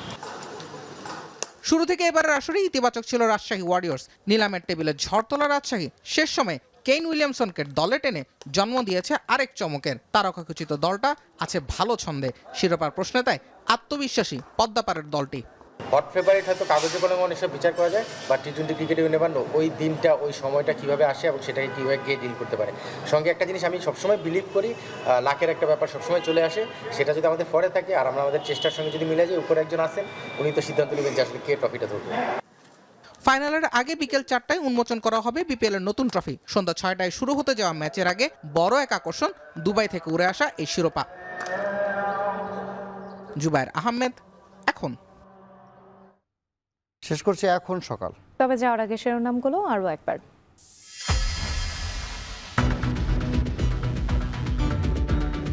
শুরু থেকে এবারের আসরে ইতিবাচক ছিল রাজশাহী ওয়ারিয়র্স। নিলামের টেবিলে ঝড় তোলা রাজশাহী শেষ সময়ে কেইন উইলিয়ামসনকে দলে টেনে জন্ম দিয়েছে আরেক চমকের। তারকাখচিত দলটা আছে ভালো ছন্দে। শিরোপার প্রশ্নে তাই আত্মবিশ্বাসী পদ্মাপাড়ের দলটি। হট ফেভারিট হয়তো কাগজে কলমে অনেক সব বিচার করা যায়, বা টি-20 ক্রিকেটে নেবার ওই দিনটা ওই সময়টা কীভাবে আসে এবং সেটাকে কীভাবে কে ডিল করতে পারে। সঙ্গে একটা জিনিস আমি সবসময় বিলিভ করি, লাকের একটা ব্যাপার সবসময় চলে আসে। সেটা যদি আমাদের ফরে থাকে আর আমরা আমাদের চেষ্টার সঙ্গে যদি মিলে যাই, উপরে একজন আসেন, উনি তো সিদ্ধান্ত নেবেন যে আসলে কে ট্রফিটা ধরবে। ফাইনালের আগে বিকেল 4টায় উন্মোচন করা হবে বিপিএল এর নতুন ট্রফি। সন্ধ্যা 6টায় শুরু হতে যাওয়া ম্যাচের আগে বড় এক আকর্ষণ দুবাই থেকে উড়ে আসা এই শিরোপা। জুবাইর আহমেদ, এখন। শেষ করছি এখন সকাল। তবে যাওয়ার আগে শিরোনামগুলো আরও একবার।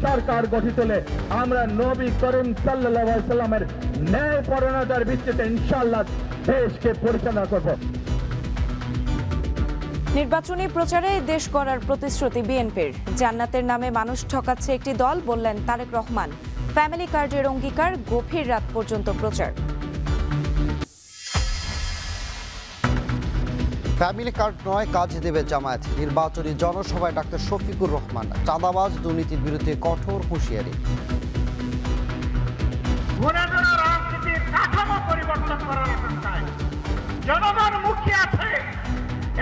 সরকার গঠিত হলে আমরা নবী করিম সাল্লাল্লাহু আলাইহি সাল্লামের ন্যায় পরায়ণতার ভিত্তিতে ইনশাআল্লাহ দেশকে পরিচালনা করব। নির্বাচনী প্রচারে দেশ গড়ার প্রতিশ্রুতি বিএনপির। জান্নাতের নামে মানুষ ঠকাচ্ছে একটি দল, বললেন তারেক রহমান। ফ্যামিলি কার্ডের অঙ্গীকার, গভীর রাত পর্যন্ত প্রচার। ফ্যামিলি কার্ড নয়, কাজ দেবে জামায়াত। নির্বাচনী জনসভায় ডাক্তার শফিকুর রহমান। চাঁদাবাজ দুর্নীতির বিরুদ্ধে কঠোর হুঁশিয়ারি। রাজনীতির কাঠামো পরিবর্তন করার চেষ্টায় জনগণ মুখী আছে,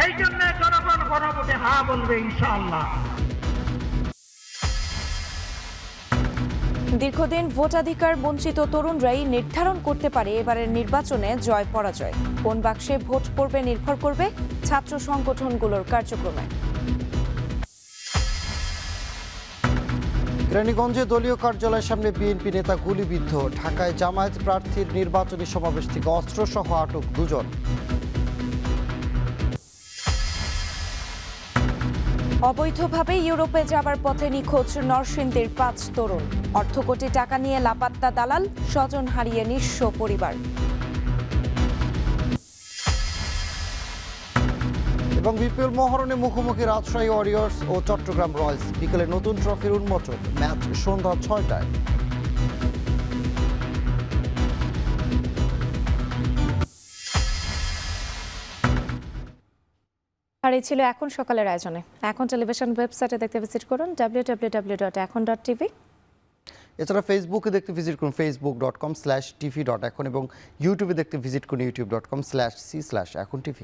এই জন্য জনগণ গণভোটে হ্যাঁ বলবে ইনশাআল্লাহ। দীর্ঘদিন ভোটাধিকার বঞ্চিত তরুণরাই নির্ধারণ করতে পারে এবারের নির্বাচনে জয় পরাজয়। কোন বাক্সে ভোট পড়বে নির্ভর করবে ছাত্র সংগঠনগুলোর কার্যক্রমে। কেরানীগঞ্জে দলীয় কার্যালয়ের সামনে বিএনপি নেতা গুলিবিদ্ধ। ঢাকায় জামায়াত প্রার্থীর নির্বাচনী সমাবেশ থেকে অস্ত্রসহ আটক 2 জন। অবৈধভাবে ইউরোপে যাবার পথে নিখোঁজ নরসিংদীর 5 তরুণ। অর্ধ কোটি টাকা নিয়ে লাপাত্তা দালাল, স্বজন হারিয়ে নিঃস্ব পরিবার। এবং বিপিএল মহরণে মুখোমুখি রাজশাহী ওয়ারিয়র্স ও চট্টগ্রাম রয়্যালস। বিকেলে নতুন ট্রফির উন্মোচন। ম্যাচ সন্ধ্যা 6টায়। আর এই ছিল এখন সকালের আয়োজনে। এখন টেলিভিশন ওয়েবসাইটে দেখতে ভিজিট করুন www.ekon.tv। এছাড়া ফেসবুকে দেখতে ভিজিট করুন facebook.com/tv.ekon এবং ইউটিউবে দেখতে ভিজিট করুন youtube.com/c/ekontv।